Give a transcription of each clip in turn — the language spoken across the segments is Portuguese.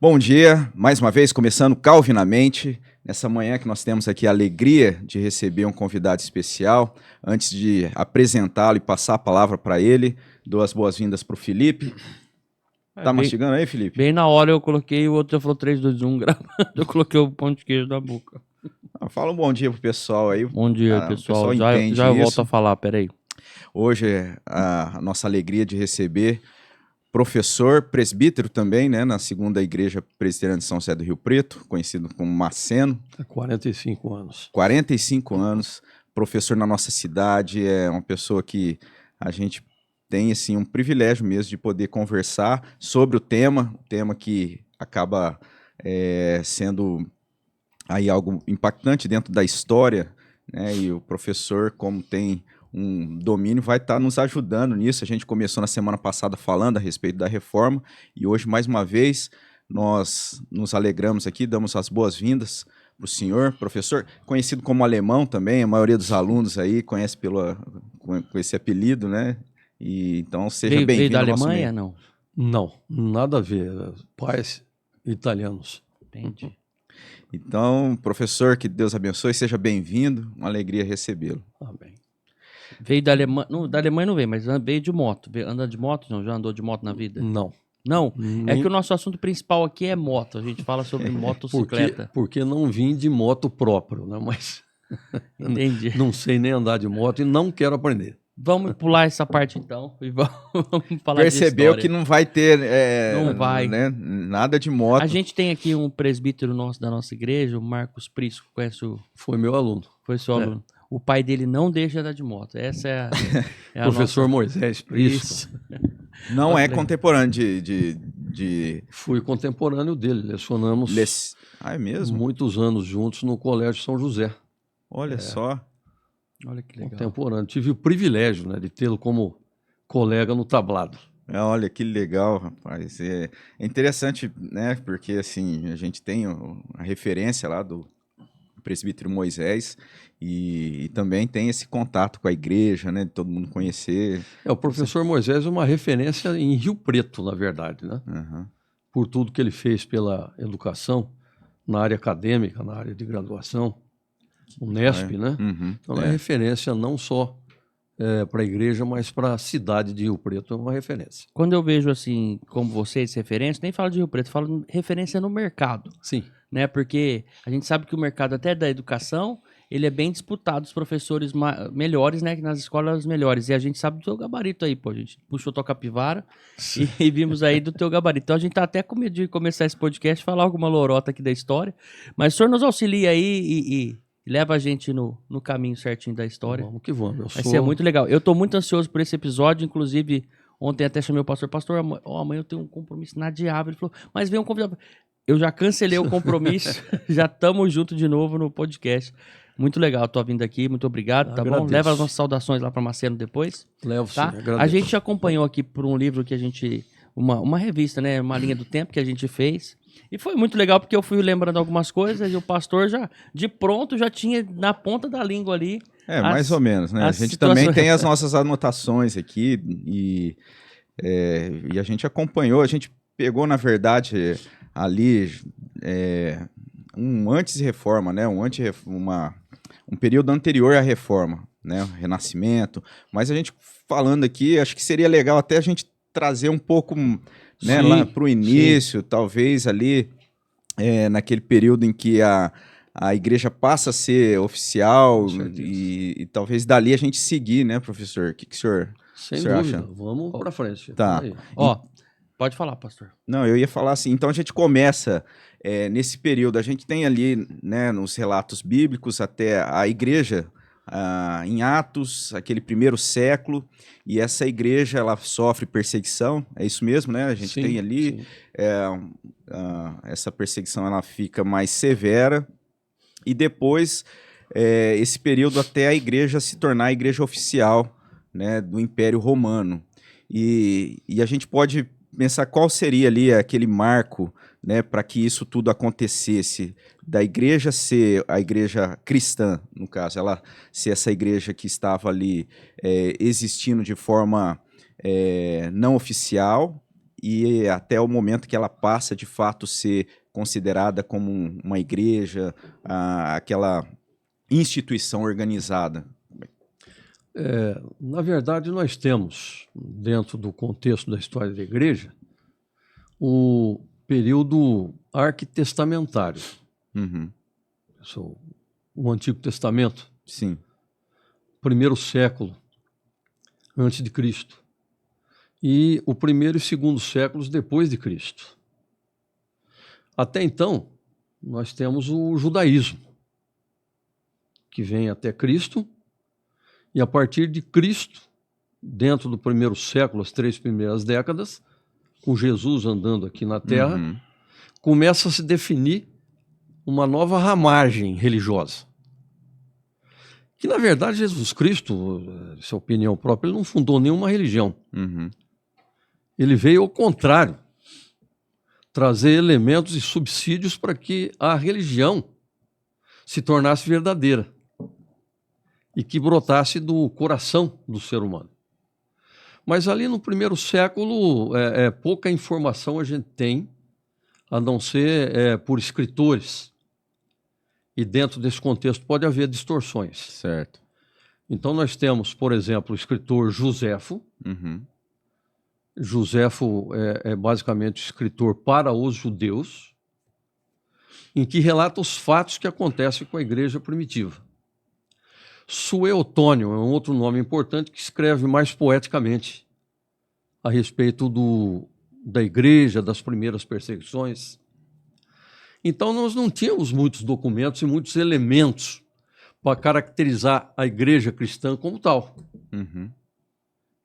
Bom dia, mais uma vez começando Calvinamente, nessa manhã que nós temos aqui a alegria de receber um convidado especial. Antes de apresentá-lo e passar a palavra para ele, dou as boas-vindas para o Felipe. Tá mastigando aí, Felipe? Bem na hora eu coloquei, o outro já falou 3, 2, 1, gravando, eu coloquei o pão de queijo na boca. Fala um bom dia pro pessoal aí. Bom dia, pessoal. O pessoal entende já eu isso. volto a falar, peraí. Hoje é a nossa alegria de receber professor, presbítero também, né, na segunda igreja presbiteriana de São José do Rio Preto, conhecido como Maceno. Há 45 anos. 45 anos, professor na nossa cidade, é uma pessoa que a gente tem assim, um privilégio mesmo de poder conversar sobre o tema que acaba sendo aí algo impactante dentro da história, né, e o professor, como tem um domínio, vai estar nos ajudando nisso. A gente começou na semana passada falando a respeito da reforma e hoje, mais uma vez, nós nos alegramos aqui, damos as boas-vindas para o senhor, professor, conhecido como Alemão também, a maioria dos alunos aí conhece com esse apelido, né? E, então, seja bem-vindo. Veio da Alemanha, não? Não, nada a ver. Pais italianos. Entendi. Então, professor, que Deus abençoe, seja bem-vindo, uma alegria recebê-lo. Amém. Veio da Alemanha, não, da Alemanha não veio, mas veio de moto. Anda de moto, não? Já andou de moto na vida? Não. Não? É Nem... que o nosso assunto principal aqui é moto, a gente fala sobre motocicleta. Porque não vim de moto próprio, né? Mas Entendi. Não sei nem andar de moto e não quero aprender. Vamos pular essa parte então e vamos falar Percebeu de que não vai ter não vai. Né, nada de moto. A gente tem aqui um presbítero nosso da nossa igreja, o Marcos Prisco, conhece o... Foi meu aluno. Foi seu aluno. O pai dele não deixa andar de moto. Essa é a Professor nossa... Moisés Prisco. Isso. Não Olha é que contemporâneo de... Fui contemporâneo dele. Lecionamos é mesmo? muitos anos juntos no Colégio São José. Olha só. Olha que legal. Contemporâneo. Tive o privilégio, né, de tê-lo como colega no tablado. Olha que legal, rapaz. É interessante, né? Porque assim, a gente tem a referência lá do presbítero Moisés e também tem esse contato com a igreja, né? De todo mundo conhecer. O professor Moisés é uma referência em Rio Preto, na verdade, né? Uhum. Por tudo que ele fez pela educação, na área acadêmica, na área de graduação, Unesp, né? Uhum. Então é referência não só para a igreja, mas para a cidade de Rio Preto, é uma referência. Quando eu vejo assim, como vocês, referência, nem falo de Rio Preto, falo referência no mercado. Sim. Né? Porque a gente sabe que o mercado até da educação, ele é bem disputado, os professores melhores, né? Nas escolas melhores. E a gente sabe do teu gabarito aí, pô. A gente puxou tua capivara e vimos aí do teu gabarito. Então a gente tá até com medo de começar esse podcast, falar alguma lorota aqui da história. Mas o senhor nos auxilia aí e leva a gente no caminho certinho da história. Vamos que vamos. Vai ser muito legal. Eu tô muito ansioso por esse episódio, inclusive ontem até chamei o pastor, amanhã eu tenho um compromisso inadiável. Ele falou, mas vem um convidado. Eu já cancelei o compromisso, já estamos juntos de novo no podcast. Muito legal a tua vinda aqui, muito obrigado, tá bom? Leva as nossas saudações lá para Maceno depois. Levo, tá? sim, agradeço. A gente acompanhou aqui por um livro que a gente, uma revista, né? Uma linha do tempo que a gente fez. E foi muito legal porque eu fui lembrando algumas coisas e o pastor já, de pronto, já tinha na ponta da língua ali. Mais ou menos, né? A gente também tem as nossas anotações aqui e a gente acompanhou, a gente pegou, na verdade, ali um antes de reforma, né? Um período anterior à reforma, né? O Renascimento. Mas a gente falando aqui, acho que seria legal até a gente trazer um pouco, né, lá para o início, talvez ali naquele período em que a igreja passa a ser oficial e talvez dali a gente seguir, né, professor? O que o senhor dúvida. acha? Vamos para frente. Tá. Pode falar, pastor. Não, eu ia falar assim, então a gente começa nesse período, a gente tem ali, né, nos relatos bíblicos até a igreja em Atos, aquele primeiro século, e essa igreja ela sofre perseguição, é isso mesmo, né? A gente tem ali essa perseguição ela fica mais severa e depois esse período até a igreja se tornar a igreja oficial, né, do Império Romano e a gente pode pensar qual seria ali aquele marco, né, para que isso tudo acontecesse, da igreja ser a igreja cristã, no caso, ela ser essa igreja que estava ali existindo de forma não oficial e até o momento que ela passa de fato ser considerada como uma igreja, aquela instituição organizada? Na verdade, nós temos, dentro do contexto da história da igreja, o período arquitestamentário. Uhum. O Antigo Testamento, Sim. primeiro século antes de Cristo, e o primeiro e segundo séculos depois de Cristo. Até então, nós temos o judaísmo, que vem até Cristo, e a partir de Cristo, dentro do primeiro século, as 3 primeiras décadas, com Jesus andando aqui na Terra, começa a se definir uma nova ramagem religiosa. Que, na verdade, Jesus Cristo, essa é a opinião própria, ele não fundou nenhuma religião. Uhum. Ele veio ao contrário, trazer elementos e subsídios para que a religião se tornasse verdadeira e que brotasse do coração do ser humano. Mas ali no primeiro século, pouca informação a gente tem, a não ser por escritores. E dentro desse contexto pode haver distorções. Certo. Então nós temos, por exemplo, o escritor Joséfo. Uhum. Joséfo é basicamente escritor para os judeus, em que relata os fatos que acontecem com a igreja primitiva. Sueotônio é um outro nome importante que escreve mais poeticamente a respeito da igreja, das primeiras perseguições. Então nós não tínhamos muitos documentos e muitos elementos para caracterizar a igreja cristã como tal. Uhum.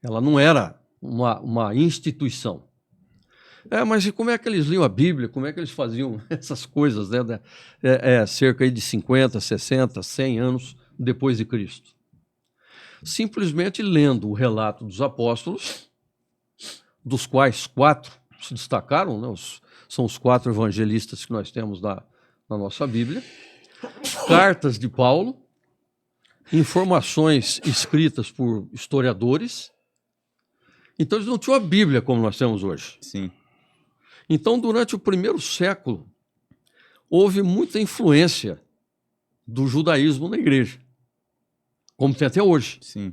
Ela não era uma instituição. Mas e como é que eles liam a Bíblia? Como é que eles faziam essas coisas, né? Cerca de 50, 60, 100 anos depois de Cristo. Simplesmente lendo o relato dos apóstolos, dos quais 4 se destacaram, né? São os 4 evangelistas que nós temos na nossa Bíblia, cartas de Paulo, informações escritas por historiadores. Então eles não tinham a Bíblia como nós temos hoje. Sim. Então, durante o primeiro século, houve muita influência do judaísmo na igreja, como tem até hoje. Sim.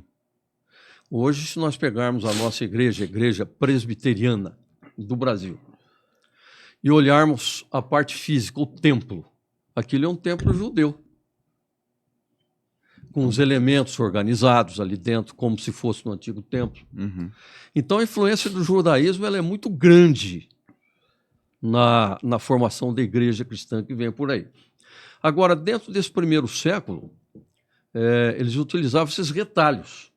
Hoje, se nós pegarmos a nossa igreja, a igreja presbiteriana do Brasil, e olharmos a parte física, o templo, aquilo é um templo judeu, com os elementos organizados ali dentro, como se fosse no antigo templo. Uhum. Então, a influência do judaísmo ela é muito grande na formação da igreja cristã que vem por aí. Agora, dentro desse primeiro século, eles utilizavam esses retalhos,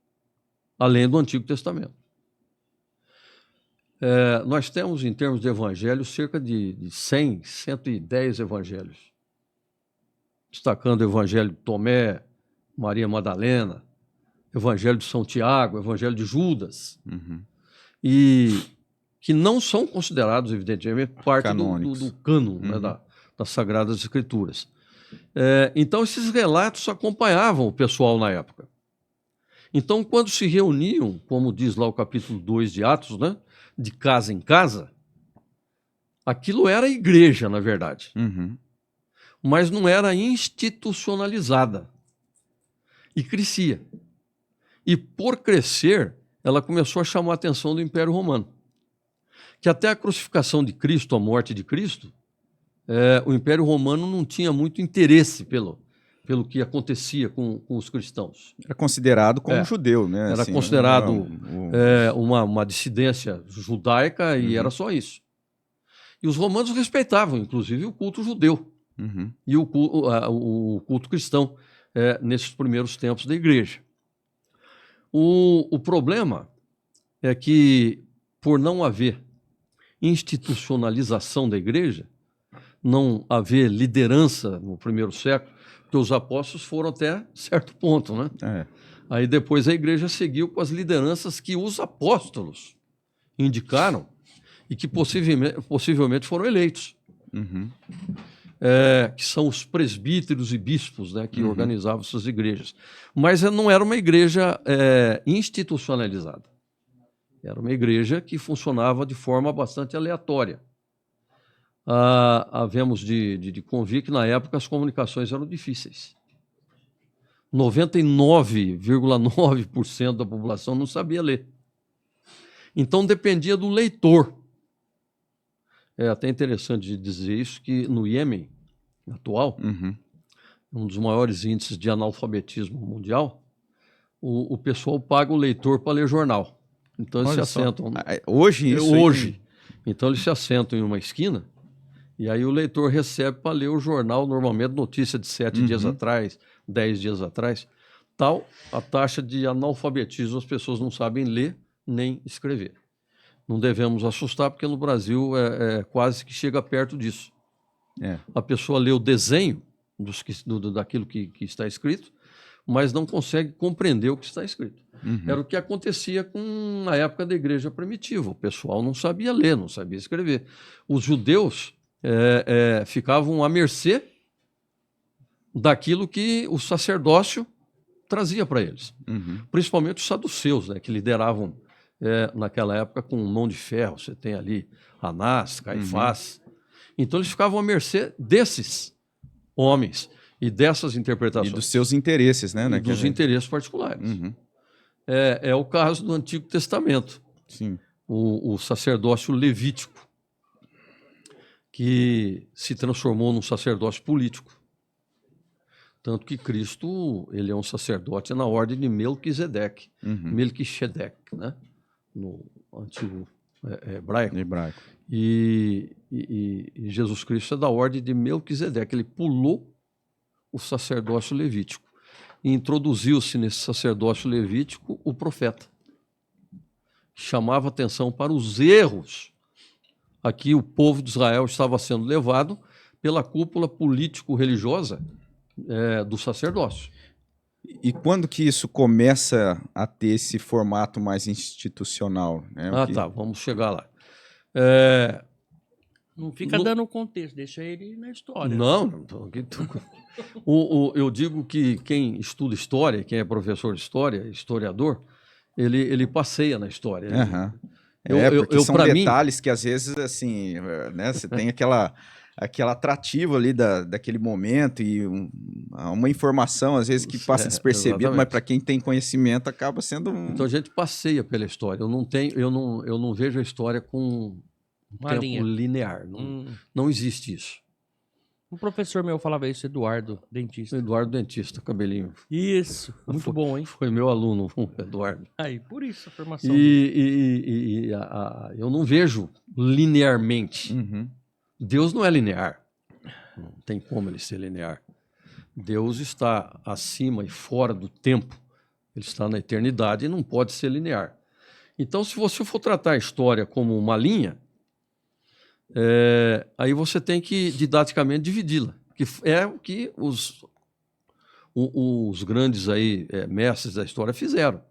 além do Antigo Testamento. Nós temos, em termos de evangelhos, cerca de 100, 110 evangelhos, destacando o evangelho de Tomé, Maria Madalena, evangelho de São Tiago, evangelho de Judas, e que não são considerados, evidentemente, parte do cânon, né, das Sagradas Escrituras. Então, esses relatos acompanhavam o pessoal na época. Então, quando se reuniam, como diz lá o capítulo 2 de Atos, né, de casa em casa, aquilo era a igreja, na verdade. Uhum. Mas não era institucionalizada. E crescia. E por crescer, ela começou a chamar a atenção do Império Romano. Que até a crucificação de Cristo, a morte de Cristo, o Império Romano não tinha muito interesse pelo que acontecia com os cristãos. Era considerado como judeu, né? Era assim, considerado uma dissidência judaica e era só isso. E os romanos respeitavam, inclusive, o culto judeu e o culto cristão nesses primeiros tempos da igreja. O problema é que, por não haver institucionalização da igreja, não haver liderança no primeiro século, porque os apóstolos foram até certo ponto, né? Aí depois a igreja seguiu com as lideranças que os apóstolos indicaram e que possivelmente foram eleitos. Que são os presbíteros e bispos, né, que organizavam essas igrejas. Mas não era uma igreja institucionalizada. Era uma igreja que funcionava de forma bastante aleatória. Havemos de convir que, na época, as comunicações eram difíceis. 99,9% da população não sabia ler. Então, dependia do leitor. É até interessante dizer isso, que no Iêmen atual, um dos maiores índices de analfabetismo mundial, o pessoal paga o leitor para ler jornal. Então, eles se assentam... Hoje isso? Hoje. Então, eles se assentam em uma esquina e aí o leitor recebe para ler o jornal, normalmente notícia de 7 dias atrás, 10 dias atrás. Tal a taxa de analfabetismo, as pessoas não sabem ler nem escrever. Não devemos assustar, porque no Brasil quase que chega perto disso. A pessoa lê o desenho daquilo que está escrito, mas não consegue compreender o que está escrito. Era o que acontecia na época da igreja primitiva. O pessoal não sabia ler, não sabia escrever. Os judeus ficavam à mercê daquilo que o sacerdócio trazia para eles. Principalmente os saduceus, né, que lideravam naquela época com mão de ferro. Você tem ali Anás, Caifás. Então eles ficavam à mercê desses homens e dessas interpretações. E dos seus interesses, né? E dos interesses particulares. É o caso do Antigo Testamento. Sim. O sacerdócio levítico, que se transformou num sacerdócio político. Tanto que Cristo, ele é um sacerdote na ordem de Melquisedeque, Melquisedeque, né? No antigo hebraico. E Jesus Cristo é da ordem de Melquisedeque. Ele pulou o sacerdócio levítico e introduziu-se nesse sacerdócio levítico o profeta. Chamava atenção para os erros a que o povo de Israel estava sendo levado pela cúpula político-religiosa do sacerdócio. E quando que isso começa a ter esse formato mais institucional? Né? Vamos chegar lá. Não fica dando contexto, deixa ele na história. Não. Eu digo que quem estuda história, quem é professor de história, historiador, ele passeia na história. Porque são detalhes que às vezes assim, né, você tem aquele atrativo ali daquele momento e uma informação às vezes que passa despercebido, mas para quem tem conhecimento acaba sendo Então a gente passeia pela história. Eu não vejo a história com tempo linear. Não existe isso. Um professor meu falava isso, Eduardo, dentista. Eduardo, dentista, cabelinho. Isso, muito bom, hein? Foi meu aluno, o Eduardo. Aí, por isso a formação. Eu não vejo linearmente. Deus não é linear. Não tem como ele ser linear. Deus está acima e fora do tempo. Ele está na eternidade e não pode ser linear. Então, se você for tratar a história como uma linha, aí você tem que, didaticamente, dividi-la. Que é o que os grandes aí, mestres da história fizeram.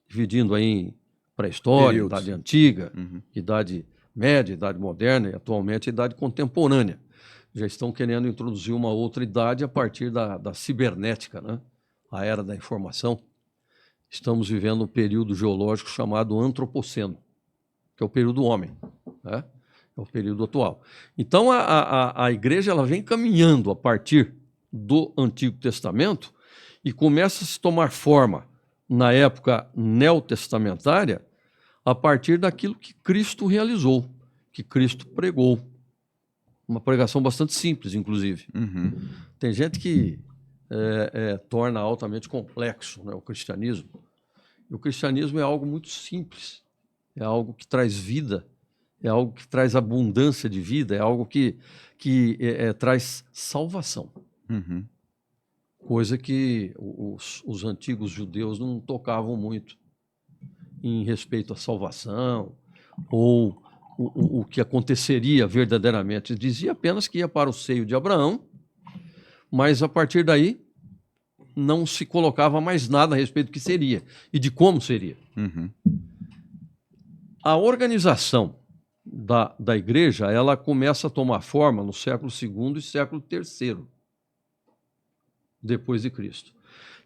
Dividindo aí em pré-história, idade antiga, idade média, idade moderna e, atualmente, idade contemporânea. Já estão querendo introduzir uma outra idade a partir da cibernética, né? A era da informação. Estamos vivendo um período geológico chamado antropoceno, que é o período do homem, né? É o período atual. Então, a igreja ela vem caminhando a partir do Antigo Testamento e começa a se tomar forma na época neotestamentária a partir daquilo que Cristo realizou, que Cristo pregou. Uma pregação bastante simples, inclusive. Tem gente que torna altamente complexo, né, o cristianismo. E o cristianismo é algo muito simples, é algo que traz vida, é algo que traz abundância de vida, é algo que traz salvação. Coisa que os antigos judeus não tocavam muito em respeito à salvação ou o que aconteceria verdadeiramente. Dizia apenas que ia para o seio de Abraão, mas a partir daí não se colocava mais nada a respeito do que seria e de como seria. A organização da igreja ela começa a tomar forma no século II e século III depois de Cristo,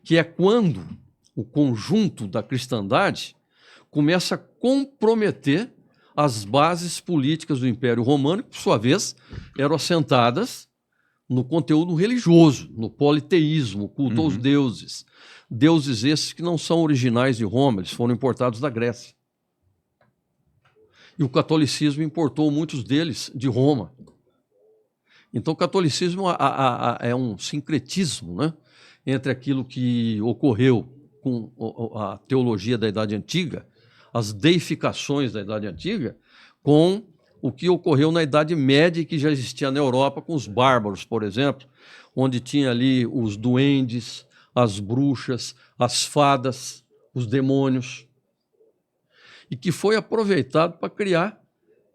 que é quando o conjunto da cristandade começa a comprometer as bases políticas do Império Romano, que, por sua vez, eram assentadas no conteúdo religioso, no politeísmo, culto aos deuses. Deuses esses que não são originais de Roma, eles foram importados da Grécia. E o catolicismo importou muitos deles de Roma. Então, o catolicismo é um sincretismo, né, entre aquilo que ocorreu com a teologia da Idade Antiga, as deificações da Idade Antiga, com o que ocorreu na Idade Média, que já existia na Europa, com os bárbaros, por exemplo, onde tinha ali os duendes, as bruxas, as fadas, os demônios, e que foi aproveitado para criar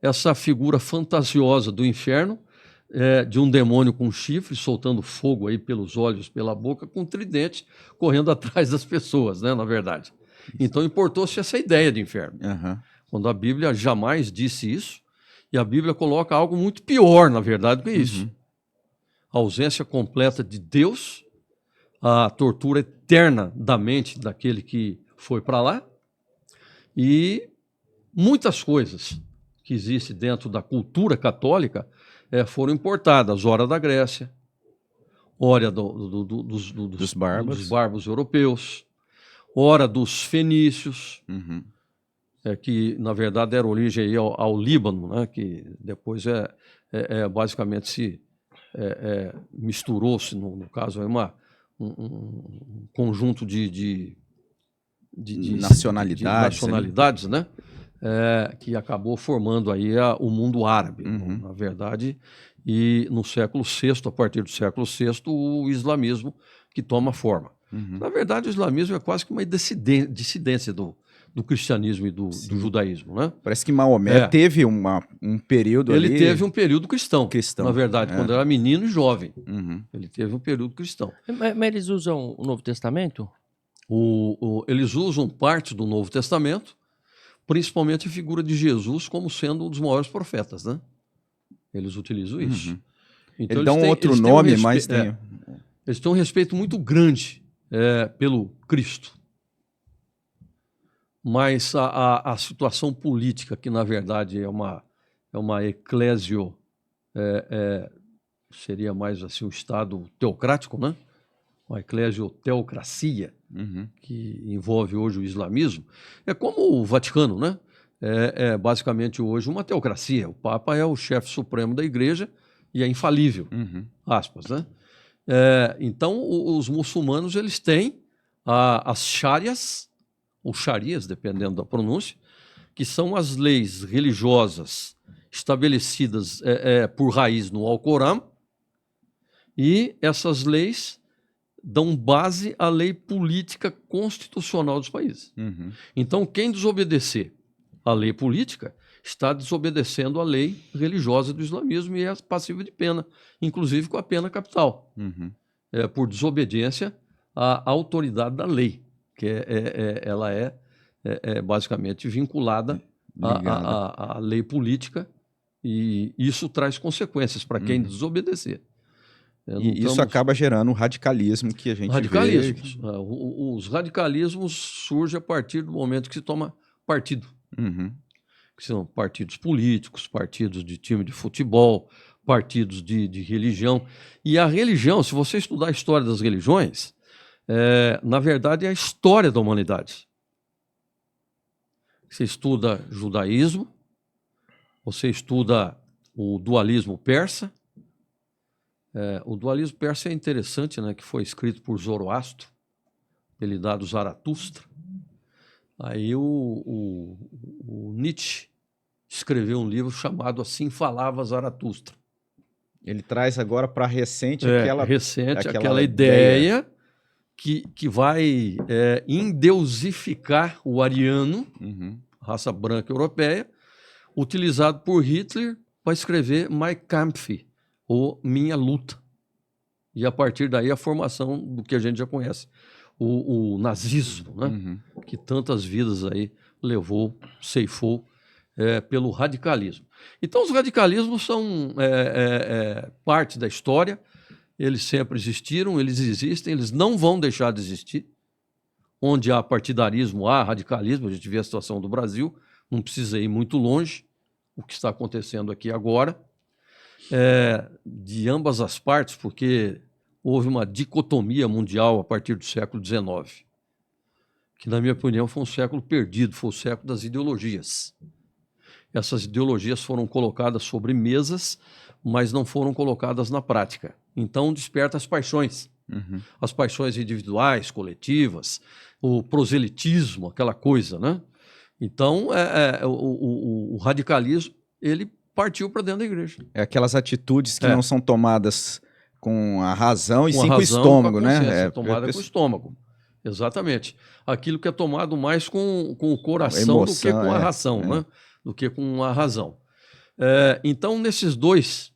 essa figura fantasiosa do inferno, de um demônio com chifre, soltando fogo aí pelos olhos, pela boca, com um tridente, correndo atrás das pessoas, né, na verdade. Então importou-se essa ideia de inferno. Quando a Bíblia jamais disse isso, e a Bíblia coloca algo muito pior, na verdade, do que isso. A ausência completa de Deus, a tortura eterna da mente daquele que foi para lá, e muitas coisas que existem dentro da cultura católica foram importadas. Ora da Grécia, ora dos bárbaros europeus, ora dos fenícios, que na verdade deram origem aí ao Líbano, né, que depois basicamente se misturou-se, no caso, um conjunto de nacionalidades, né? Que acabou formando aí o mundo árabe, na verdade, e no século VI, a partir do século VI, o islamismo que toma forma. Na verdade, o islamismo é quase que uma dissidência do cristianismo e do judaísmo, né? Parece que Maomé teve um período ali... Ele teve um período cristão, na verdade, quando era menino e jovem. Ele teve um período cristão. Mas eles usam o Novo Testamento? Eles usam parte do Novo Testamento, principalmente a figura de Jesus como sendo um dos maiores profetas, né? Eles utilizam isso. Então, eles dão outro nome, mas tem... Eles têm um respeito muito grande pelo Cristo. Mas a situação política, que na verdade é uma eclésio, seria mais assim um Estado teocrático, né? Uma eclesioteocracia, que envolve hoje o islamismo, é como o Vaticano, né? Basicamente hoje uma teocracia. O Papa é o chefe supremo da igreja e é infalível, aspas, né? Então, os muçulmanos, eles têm as sharias, ou sharias, dependendo da pronúncia, que são as leis religiosas estabelecidas por raiz no Alcorão, e essas leis dão base à lei política constitucional dos países. Então, quem desobedecer à lei política está desobedecendo à lei religiosa do islamismo e é passível de pena, inclusive com a pena capital, por desobediência à autoridade da lei, que ela é basicamente vinculada à lei política, e isso traz consequências para quem desobedecer. E isso acaba gerando o radicalismo que a gente vê. Os radicalismos surgem a partir do momento que se toma partido. Que são partidos políticos, partidos de time de futebol, partidos de religião. E a religião, se você estudar a história das religiões, na verdade é a história da humanidade. Você estuda judaísmo, você estuda o dualismo persa. O dualismo persa é interessante, né, que foi escrito por Zoroastro, apelidado Zaratustra. Aí o Nietzsche escreveu um livro chamado Assim Falava Zaratustra. Ele traz agora para recente aquela ideia que vai endeusificar o ariano, raça branca europeia, utilizado por Hitler para escrever Mein Kampf, ou Minha Luta. E a partir daí a formação do que a gente já conhece, o nazismo, né? Que tantas vidas aí ceifou pelo radicalismo. Então os radicalismos são parte da história, eles sempre existiram, eles existem, eles não vão deixar de existir. onde há partidarismo, há radicalismo. A gente vê a situação do Brasil, não precisa ir muito longe, o que está acontecendo aqui agora, de ambas as partes, porque houve uma dicotomia mundial a partir do século XIX, que, na minha opinião, foi um século perdido, foi o século das ideologias. Essas ideologias foram colocadas sobre mesas, mas não foram colocadas na prática. Então, desperta as paixões. As paixões individuais, coletivas, o proselitismo, aquela coisa, né? Então, o radicalismo, ele partiu para dentro da igreja. É aquelas atitudes que não são tomadas com a razão e sim com o razão, estômago, com a consciência, né? tomada com o estômago. Exatamente. Aquilo que é tomado mais com o coração emoção, do que com a ração, né? Do que com a razão. Então, nesses dois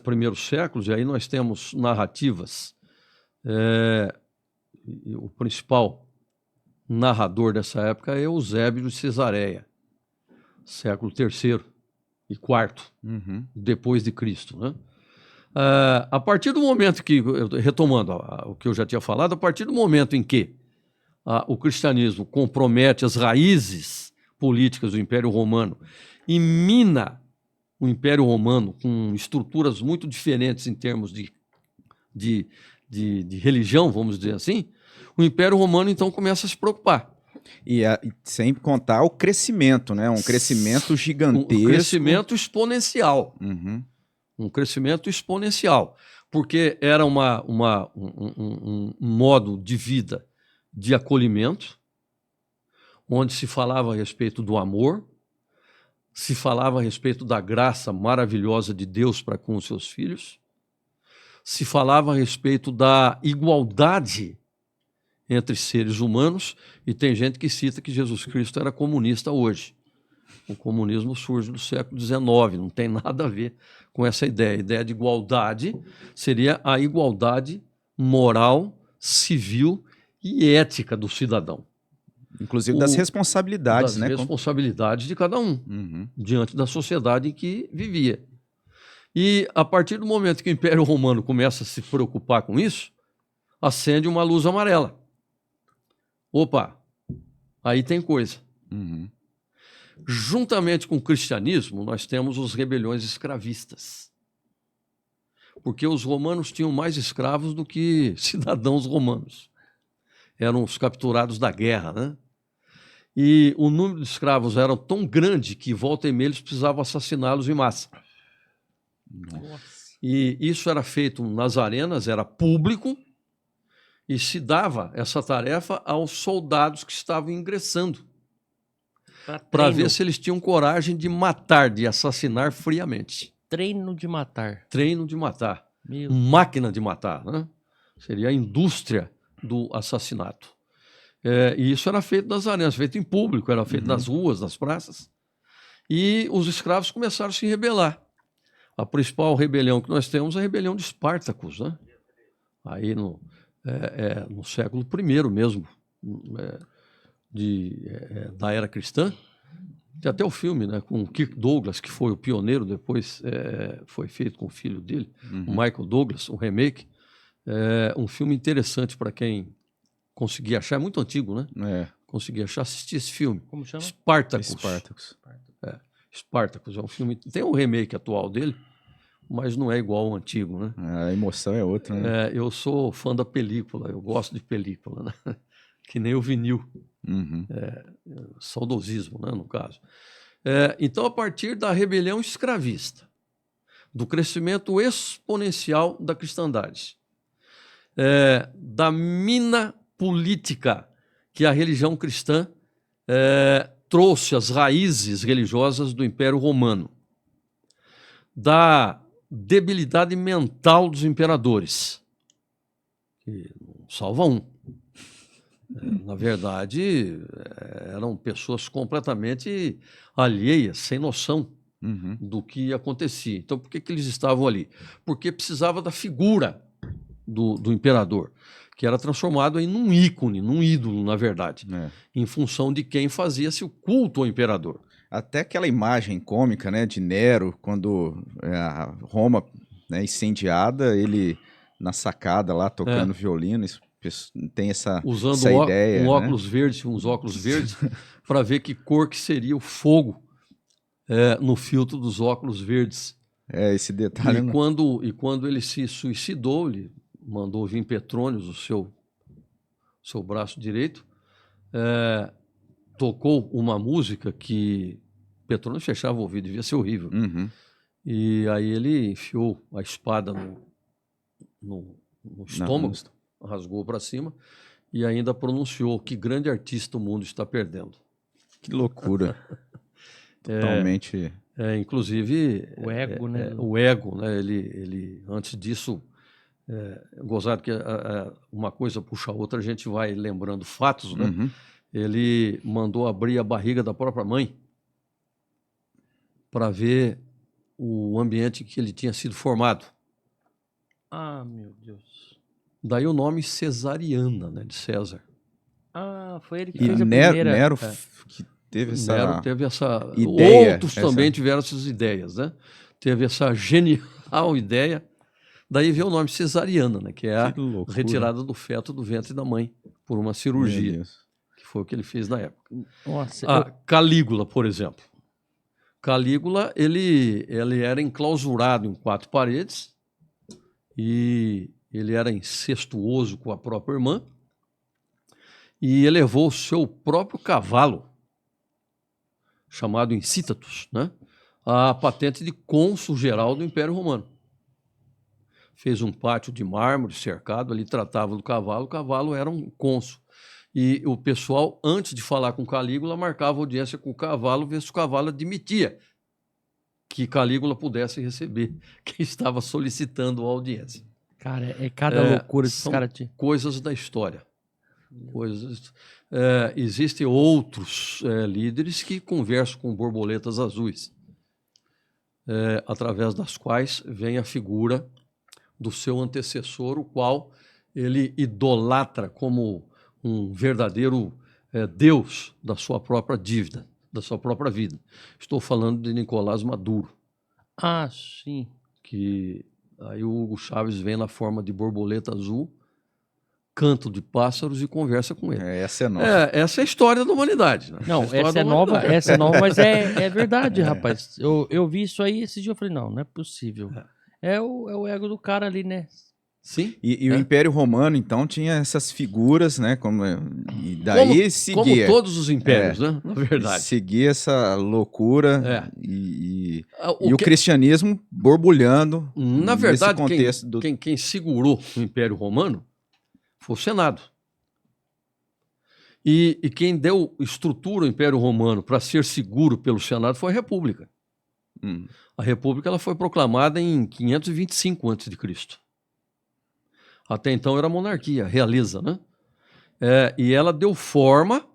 primeiros séculos, e aí nós temos narrativas, o principal narrador dessa época é Eusébio de Cesareia, século III e IV, depois de Cristo, né? A partir do momento que, retomando o que eu já tinha falado, a partir do momento em que o cristianismo compromete as raízes políticas do Império Romano e mina o Império Romano com estruturas muito diferentes em termos de religião, vamos dizer assim, o Império Romano então começa a se preocupar. E sem contar o crescimento, né? Um crescimento gigantesco. Um crescimento exponencial. Um crescimento exponencial. Porque era um modo de vida de acolhimento, onde se falava a respeito do amor, se falava a respeito da graça maravilhosa de Deus para com os seus filhos, se falava a respeito da igualdade entre seres humanos, e tem gente que cita que Jesus Cristo era comunista hoje. O comunismo surge no século XIX, não tem nada a ver com essa ideia. A ideia de igualdade seria a igualdade moral, civil e ética do cidadão. Inclusive das responsabilidades, né? Das responsabilidades de cada um, diante da sociedade em que vivia. E a partir do momento que o Império Romano começa a se preocupar com isso, acende uma luz amarela. Opa, aí tem coisa. Juntamente com o cristianismo, nós temos os rebeliões escravistas. Porque os romanos tinham mais escravos do que cidadãos romanos. Eram os capturados da guerra, né? E o número de escravos era tão grande que, volta e meia, eles precisavam assassiná-los em massa. Nossa. E isso era feito nas arenas, era público, e se dava essa tarefa aos soldados que estavam ingressando, para ver se eles tinham coragem de matar, de assassinar friamente. Treino de matar. Treino de matar. Máquina de matar, né? Seria a indústria do assassinato. E isso era feito nas arenas, feito em público, era feito nas ruas, nas praças. E os escravos começaram a se rebelar. A principal rebelião que nós temos é a rebelião de Espartacus, né? Aí no século I mesmo, da era cristã. Tem até o filme, né, com o Kirk Douglas, que foi o pioneiro, depois foi feito com o filho dele, o Michael Douglas, um remake. Um filme interessante para quem conseguir achar, é muito antigo, né? Consegui achar, assistir esse filme. Como chama? Spartacus. Spartacus é um filme. Tem um remake atual dele, mas não é igual ao antigo, né? A emoção é outra, né? Eu sou fã da película, eu gosto de película, né? Que nem o vinil. Saudosismo, né, no caso. Então, a partir da rebelião escravista, do crescimento exponencial da cristandade, da mina política que a religião cristã trouxe as raízes religiosas do Império Romano, da debilidade mental dos imperadores, que não salva um. Na verdade, eram pessoas completamente alheias, sem noção do que acontecia. Então, por que eles estavam ali? Porque precisava da figura do imperador, que era transformado aí num ícone, num ídolo, na verdade, em função de quem fazia-se o culto ao imperador. Até aquela imagem cômica, né, de Nero, quando a Roma, né, incendiada, ele na sacada lá tocando violino, tem essa Usando ideia, um né? óculos verdes, uns óculos verdes, para ver que cor que seria o fogo no filtro dos óculos verdes. Esse detalhe. E quando ele se suicidou, ele mandou vir Petrônios, o seu braço direito, tocou uma música que Petrônios fechava o ouvido, devia ser horrível. Uhum. E aí ele enfiou a espada no estômago, rasgou para cima e ainda pronunciou: que grande artista o mundo está perdendo. Que loucura. Totalmente. Inclusive O ego, né? O ego, né? Ele antes disso, gozado que uma coisa puxa a outra, a gente vai lembrando fatos, né? Uhum. Ele mandou abrir a barriga da própria mãe para ver o ambiente em que ele tinha sido formado. Ah, meu Deus. Daí o nome Cesariana, né, de César. Ah, foi ele que E fez a Nero, primeira... Nero que teve Nero teve essa ideia. Outros também tiveram essas ideias, né? Teve essa genial ideia. Daí veio o nome Cesariana, né? Que é a retirada do feto do ventre da mãe por uma cirurgia, que foi o que ele fez na época. Nossa, Calígula, por exemplo. Calígula, ele era enclausurado em 4 paredes e ele era incestuoso com a própria irmã e elevou o seu próprio cavalo, chamado Incitatus, né, a patente de cônsul geral do Império Romano. Fez um pátio de mármore cercado, ali tratava do cavalo, o cavalo era um cônsul. E o pessoal, antes de falar com Calígula, marcava audiência com o cavalo, ver se o cavalo admitia que Calígula pudesse receber quem estava solicitando a audiência. Cara, cada loucura esses caras tinham. Coisas da história. Existem outros líderes que conversam com borboletas azuis, através das quais vem a figura do seu antecessor, o qual ele idolatra como um verdadeiro Deus da sua própria dívida, da sua própria vida. Estou falando de Nicolás Maduro. Ah, sim. Que aí o Hugo Chávez vem na forma de borboleta azul, canto de pássaros e conversa com ele. Essa é nova. Essa é a história da humanidade. Né? Não, essa é nova, mas é verdade, rapaz. Eu vi isso aí esse dia, eu falei, não é possível. É o ego do cara ali, né? Sim. E o Império Romano, então, tinha essas figuras, né? E daí seguia. Como todos os impérios, né? Na verdade. Seguia essa loucura e o cristianismo borbulhando. Na verdade, quem segurou o Império Romano foi o Senado. E quem deu estrutura ao Império Romano para ser seguro pelo Senado foi a República. A República ela foi proclamada em 525 a.C. Até então era monarquia, realeza, né? E ela deu forma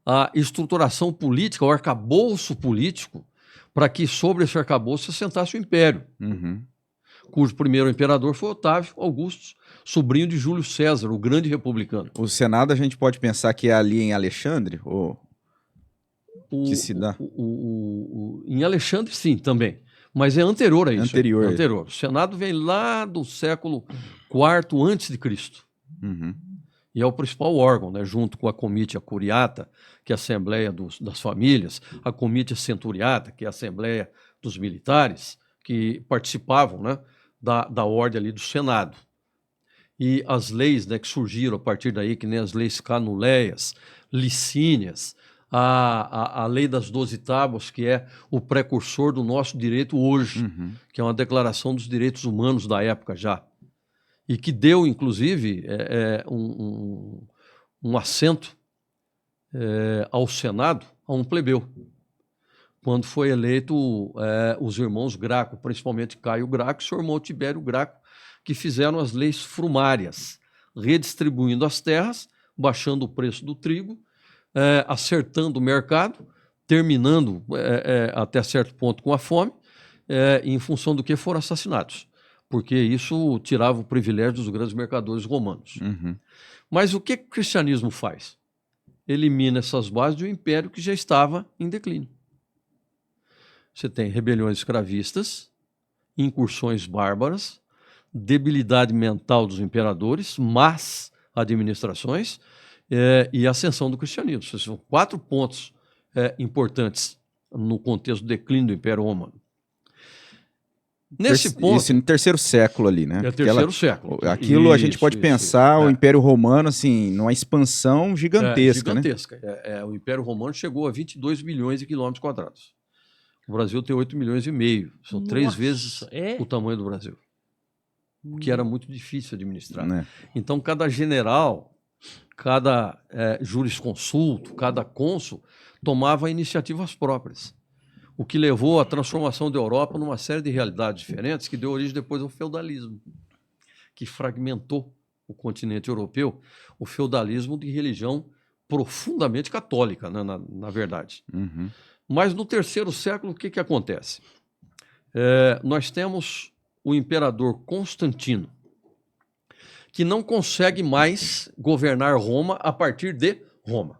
à estruturação política, ao arcabouço político, para que sobre esse arcabouço se assentasse o Império, cujo primeiro imperador foi Otávio Augusto, sobrinho de Júlio César, o grande republicano. O Senado a gente pode pensar que é ali em Alexandre? Ou que se dá? Em Alexandre, sim, também. Mas é anterior a isso. Anterior. O Senado vem lá do século IV a.C. E é o principal órgão, né, junto com a Comitia Curiata, que é a Assembleia das Famílias, a Comitia Centuriata, que é a Assembleia dos Militares, que participavam, né, da ordem ali do Senado. E as leis, né, que surgiram a partir daí, que nem as leis canuleias, licínias, a lei das 12 tábuas, que é o precursor do nosso direito hoje, que é uma declaração dos direitos humanos da época já, e que deu, inclusive, um assento ao Senado a um plebeu, quando foi eleito os irmãos Graco, principalmente Caio Graco e seu irmão Tibério Graco, que fizeram as leis frumárias, redistribuindo as terras, baixando o preço do trigo, acertando o mercado, terminando até certo ponto com a fome, em função do que foram assassinados, porque isso tirava o privilégio dos grandes mercadores romanos. Mas o que o cristianismo faz? Elimina essas bases de um império que já estava em declínio. Você tem rebeliões escravistas, incursões bárbaras, debilidade mental dos imperadores, mas administrações e a ascensão do cristianismo. Esses são 4 pontos importantes no contexto do declínio do Império Romano. Nesse ponto... Isso no 3º século ali, né? É o 3º século. Aquilo a gente pode pensar o Império Romano, assim, numa expansão gigantesca, né? Gigantesca. O Império Romano chegou a 22 milhões de quilômetros quadrados. O Brasil tem 8 milhões e meio. São 3 vezes o tamanho do Brasil. O que era muito difícil administrar. Né? Então, cada general, cada jurisconsulto, cada cônsul tomava iniciativas próprias. O que levou à transformação da Europa numa série de realidades diferentes, que deu origem depois ao feudalismo, que fragmentou o continente europeu, o feudalismo de religião profundamente católica, né, na verdade. Uhum. Mas no 3º século, o que acontece? Nós temos o imperador Constantino, que não consegue mais governar Roma a partir de Roma.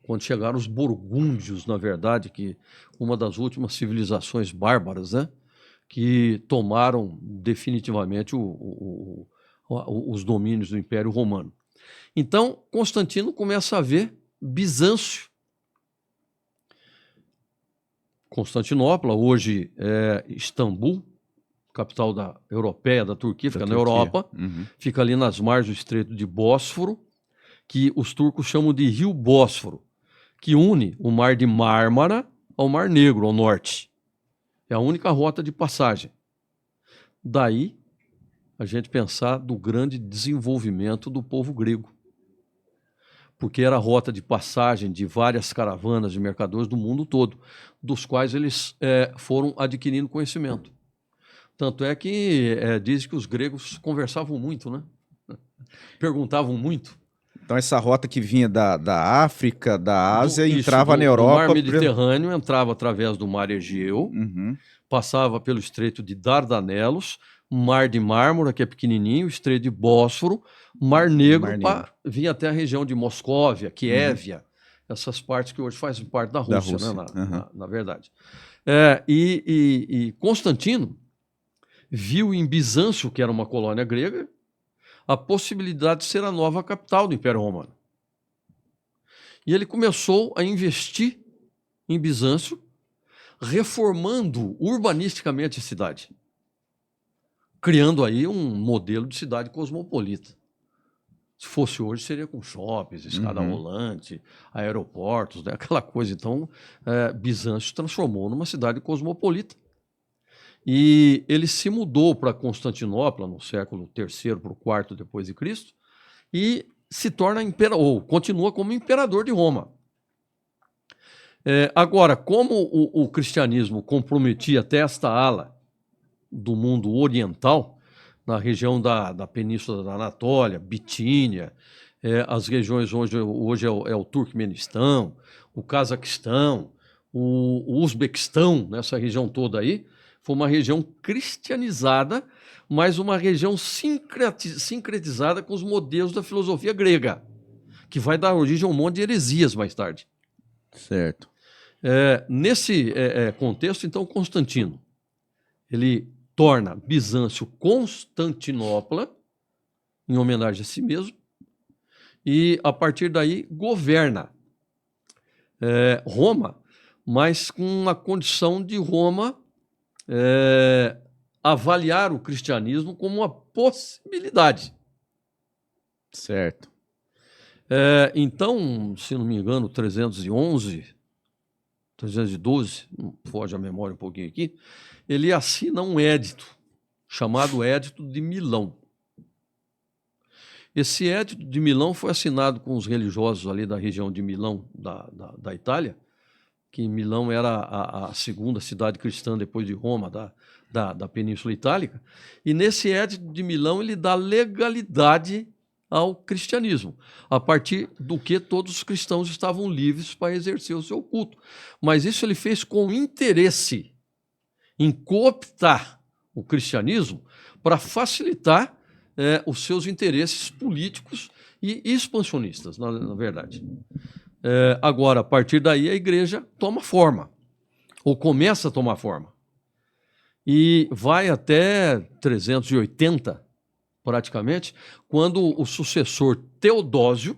Quando chegaram os burgúndios, na verdade, que uma das últimas civilizações bárbaras, né, que tomaram definitivamente os domínios do Império Romano. Então, Constantino começa a ver Bizâncio. Constantinopla, hoje é Istambul, capital europeia da Turquia, fica na Europa, fica ali nas margens do Estreito de Bósforo, que os turcos chamam de Rio Bósforo, que une o Mar de Mármara ao Mar Negro, ao norte. É a única rota de passagem. Daí, a gente pensar do grande desenvolvimento do povo grego. Porque era a rota de passagem de várias caravanas de mercadores do mundo todo, dos quais eles foram adquirindo conhecimento. Tanto é que diz que os gregos conversavam muito, né? Perguntavam muito. Então essa rota que vinha da África, da Ásia, entrava na Europa... O mar Mediterrâneo entrava através do mar Egeu, passava pelo Estreito de Dardanelos, Mar de Mármara, que é pequenininho, Estreito de Bósforo, Mar Negro, vinha até a região de Moscóvia, Quiévia, essas partes que hoje fazem parte da Rússia. Né, na verdade. E Constantino viu em Bizâncio, que era uma colônia grega, a possibilidade de ser a nova capital do Império Romano. E ele começou a investir em Bizâncio, reformando urbanisticamente a cidade, criando aí um modelo de cidade cosmopolita. Se fosse hoje, seria com shoppings, escada rolante, aeroportos, né? Aquela coisa. Então, Bizâncio se transformou numa cidade cosmopolita. E ele se mudou para Constantinopla no século III para o IV depois de Cristo e se torna continua como imperador de Roma. Agora, como o cristianismo comprometia até esta ala do mundo oriental, na região da Península da Anatólia, Bitínia, as regiões hoje é o Turquemenistão, o Cazaquistão, o Uzbequistão, nessa região toda aí, foi uma região cristianizada, mas uma região sincretizada com os modelos da filosofia grega, que vai dar origem a um monte de heresias mais tarde. Certo. Nesse contexto, então, Constantino, ele torna Bizâncio Constantinopla, em homenagem a si mesmo, e, a partir daí, governa Roma, mas com a condição de Roma avaliar o cristianismo como uma possibilidade. Certo. Então, se não me engano, 312, foge a memória um pouquinho aqui, ele assina um édito, chamado Édito de Milão. Esse Édito de Milão foi assinado com os religiosos ali da região de Milão, da Itália, que Milão era a segunda cidade cristã depois de Roma, da Península Itálica, e nesse Édito de Milão ele dá legalidade ao cristianismo, a partir do que todos os cristãos estavam livres para exercer o seu culto. Mas isso ele fez com interesse em cooptar o cristianismo para facilitar os seus interesses políticos e expansionistas, na verdade. Agora, a partir daí, a igreja toma forma, ou começa a tomar forma, e vai até 380 praticamente, quando o sucessor Teodósio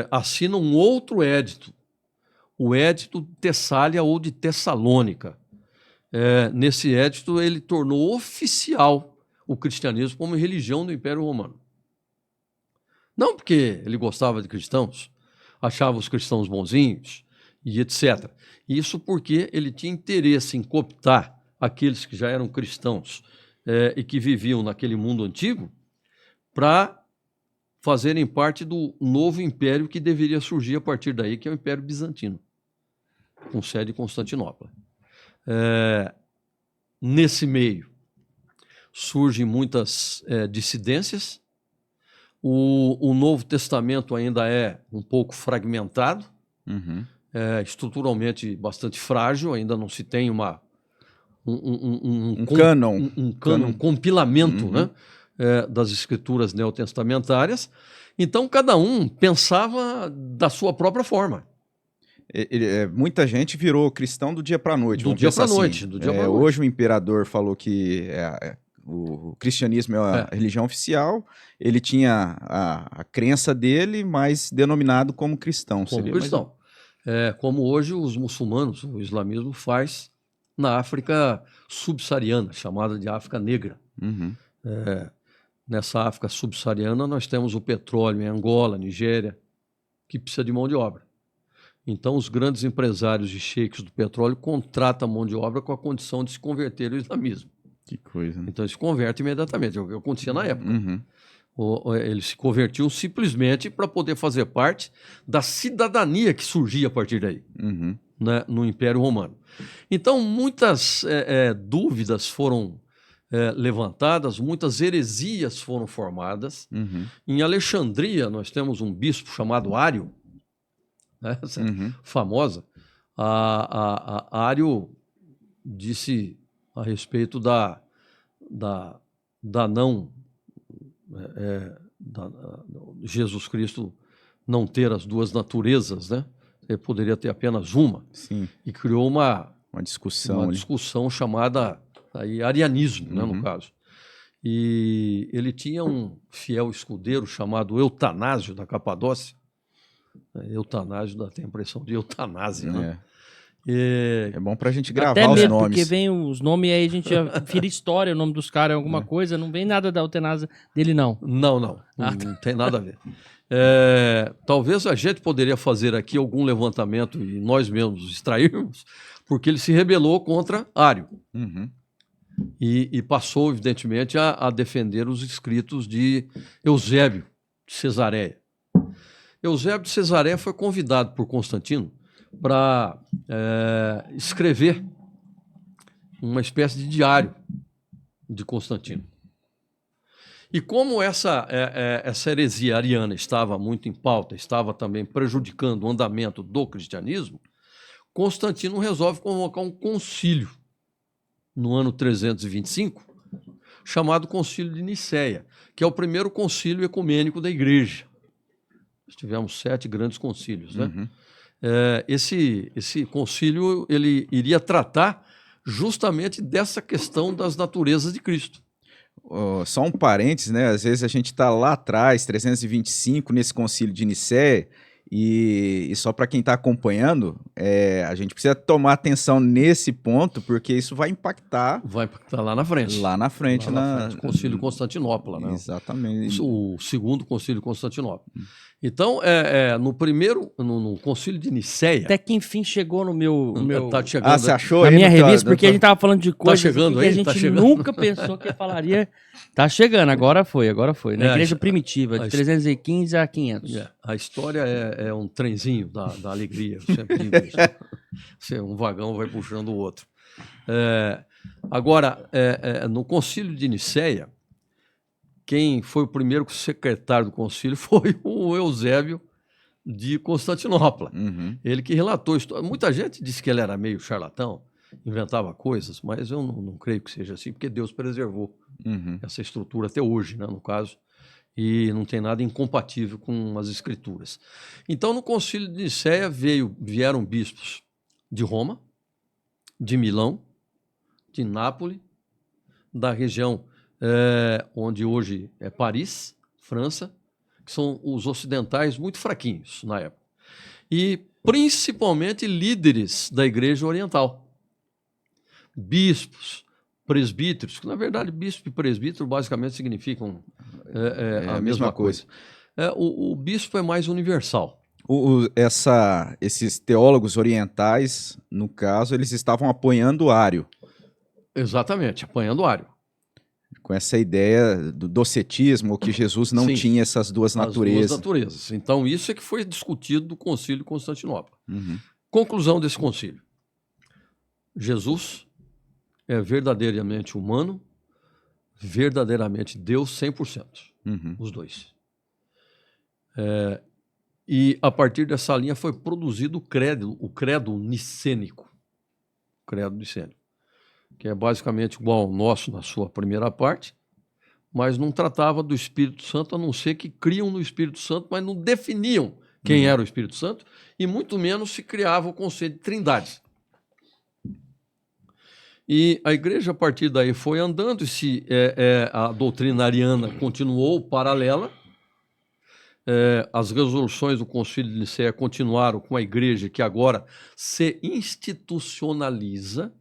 assina um outro édito, o Édito de Tessália ou de Tessalônica. Nesse édito, ele tornou oficial o cristianismo como religião do Império Romano. Não porque ele gostava de cristãos, achava os cristãos bonzinhos e etc. Isso porque ele tinha interesse em cooptar aqueles que já eram cristãos e que viviam naquele mundo antigo para fazerem parte do novo império que deveria surgir a partir daí, que é o Império Bizantino, com sede em Constantinopla. Nesse meio, surgem muitas dissidências. O Novo Testamento ainda é um pouco fragmentado, estruturalmente bastante frágil, ainda não se tem um compilamento, né, das escrituras neotestamentárias. Então, cada um pensava da sua própria forma. Muita gente virou cristão do dia para a noite. Do dia para a noite. Hoje o imperador falou que o cristianismo é a religião oficial. Ele tinha a crença dele, mas denominado como cristão. Como cristão. Como hoje os muçulmanos, o islamismo faz na África subsaariana, chamada de África Negra. Nessa África subsaariana nós temos o petróleo em Angola, Nigéria, que precisa de mão de obra. Então os grandes empresários e sheiks do petróleo contratam a mão de obra com a condição de se converter ao islamismo. Que coisa, né? Então eles se convertem imediatamente, é o que acontecia na época. Eles se convertiam simplesmente para poder fazer parte da cidadania que surgia a partir daí, né, no Império Romano. Então muitas dúvidas foram levantadas, muitas heresias foram formadas. Em Alexandria nós temos um bispo chamado Ário, né, famosa. Ário disse a respeito Jesus Cristo não ter as duas naturezas, né? Ele poderia ter apenas uma. Sim. E criou uma discussão chamada aí, arianismo, né, no caso. E ele tinha um fiel escudeiro chamado Eutanásio, da Capadócia. Eutanásio tem a impressão de eutanásia, né? É bom pra gente gravar até os mesmo, nomes. Porque vem os nomes e aí a gente vira história, o nome dos caras é alguma coisa, não vem nada da eutanásia dele, não. Não tem nada a ver. Talvez a gente poderia fazer aqui algum levantamento e nós mesmos extrairmos, porque ele se rebelou contra Ário. E passou, evidentemente, a defender os escritos de Eusébio de Cesareia. Eusébio de Cesareia foi convidado por Constantino para escrever uma espécie de diário de Constantino. E como essa heresia ariana estava muito em pauta, estava também prejudicando o andamento do cristianismo, Constantino resolve convocar um concílio no ano 325, chamado Concílio de Nicéia, que é o primeiro concílio ecumênico da Igreja. Nós tivemos 7 grandes concílios, né? Esse concílio ele iria tratar justamente dessa questão das naturezas de Cristo. Só um parênteses, né? Às vezes a gente está lá atrás, 325, nesse concílio de Nicéia, e só para quem está acompanhando, a gente precisa tomar atenção nesse ponto, porque isso vai impactar... Vai impactar lá na frente. Lá na frente. Concílio de Constantinopla, né? Exatamente. O segundo concílio de Constantinopla. Então, no concílio de Nicéia... Até que enfim chegou no meu... Tá chegando, você achou? Na minha revista, porque a gente tava falando de coisas chegando que aí? a gente Tá chegando? nunca pensou que falaria. Tá chegando, agora foi. Na igreja primitiva, de 315 a 500. A história é um trenzinho da alegria, eu sempre digo isso. Um vagão vai puxando o outro. Agora, no concílio de Nicéia, quem foi o primeiro secretário do concílio foi o Eusébio de Constantinopla. Ele que relatou a história. Muita gente disse que ele era meio charlatão, inventava coisas, mas eu não creio que seja assim, porque Deus preservou essa estrutura até hoje, né, no caso, e não tem nada incompatível com as escrituras. Então, no concílio de Nicéia vieram bispos de Roma, de Milão, de Nápoles, da região onde hoje é Paris, França, que são os ocidentais muito fraquinhos na época. E principalmente líderes da Igreja Oriental. Bispos, presbíteros, que na verdade bispo e presbítero basicamente significam a mesma coisa. O bispo é mais universal. Esses teólogos orientais, no caso, eles estavam apoiando o Ário. Exatamente, apoiando o Ário. Com essa ideia do docetismo, que Jesus não tinha essas duas naturezas. As duas naturezas. Então, isso é que foi discutido do Concílio de Constantinopla. Uhum. Conclusão desse concílio. Jesus é verdadeiramente humano, verdadeiramente Deus 100%. Uhum. Os dois. E a partir dessa linha foi produzido o credo nicênico. O credo nicênico. Que é basicamente igual ao nosso na sua primeira parte, mas não tratava do Espírito Santo, a não ser que criam no Espírito Santo, mas não definiam quem era o Espírito Santo, e muito menos se criava o conceito de trindade. E a igreja, a partir daí, foi andando, e a doutrina ariana continuou paralela. As resoluções do Concílio de Nicéia continuaram com a igreja, que agora se institucionaliza.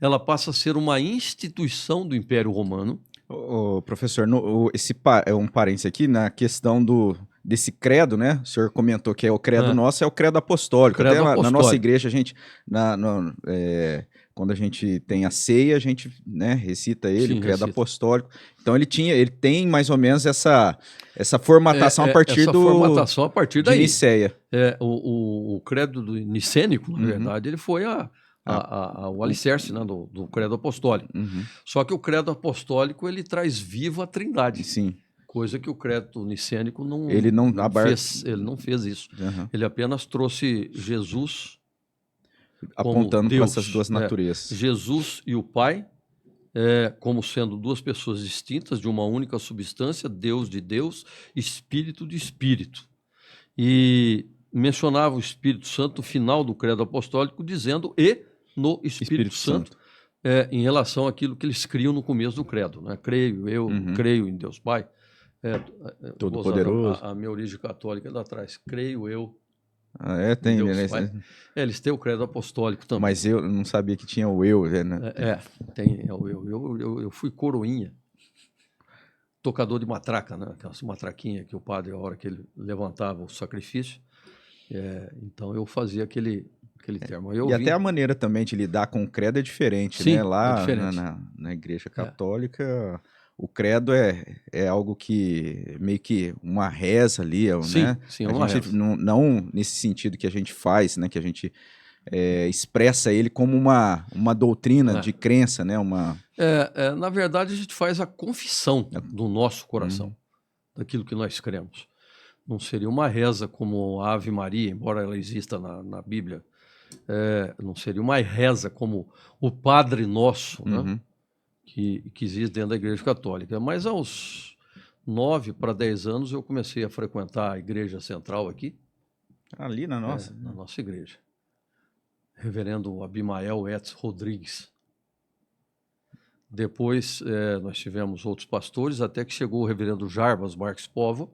Ela passa a ser uma instituição do Império Romano. Professor, é um parênteses aqui na questão desse credo, né? O senhor comentou que o credo nosso é o credo apostólico. Credo apostólico. Na nossa igreja, a gente, quando a gente tem a ceia, a gente, né, recita ele, o credo apostólico. Então ele tem mais ou menos essa formatação a partir daí. De Nicéia. O credo nicênico, na verdade, ele foi o alicerce, né, do credo apostólico. Uhum. Só que o credo apostólico ele traz viva a trindade. Sim. Coisa que o credo nicênico não fez. Ele não fez isso. Uhum. Ele apenas trouxe Jesus apontando para essas duas naturezas. Jesus e o Pai como sendo duas pessoas distintas de uma única substância, Deus de Deus, Espírito de Espírito. E mencionava o Espírito Santo no final do credo apostólico, dizendo no Espírito Santo. Em relação àquilo que eles criam no começo do credo. Né? Creio em Deus Pai. Todo-Poderoso. A minha origem católica é lá atrás. Creio eu. Tem. Deus Pai. Eles têm o credo apostólico também. Mas eu não sabia que tinha o eu. Né? Tem o eu. Eu fui coroinha. Tocador de matraca, né? Aquela matraquinha que o padre, a hora que ele levantava o sacrifício. Então eu fazia aquele termo. Até a maneira também de lidar com o credo é diferente, Sim, né? Lá diferente. Na Igreja Católica, o credo é algo que meio que uma reza ali, né? Sim, uma reza. Não nesse sentido que a gente faz, né? Que a gente expressa ele como uma doutrina de crença, né? Na verdade, a gente faz a confissão do nosso coração, daquilo que nós cremos. Não seria uma reza como a Ave Maria, embora ela exista na Bíblia. Não seria uma reza como o Padre Nosso, né? que existe dentro da Igreja Católica. Mas aos 9 para 10 anos eu comecei a frequentar a Igreja Central aqui. Ali na nossa? Na nossa igreja. Reverendo Abimael Etz Rodrigues. Depois nós tivemos outros pastores, até que chegou o reverendo Jarbas Marques Povo,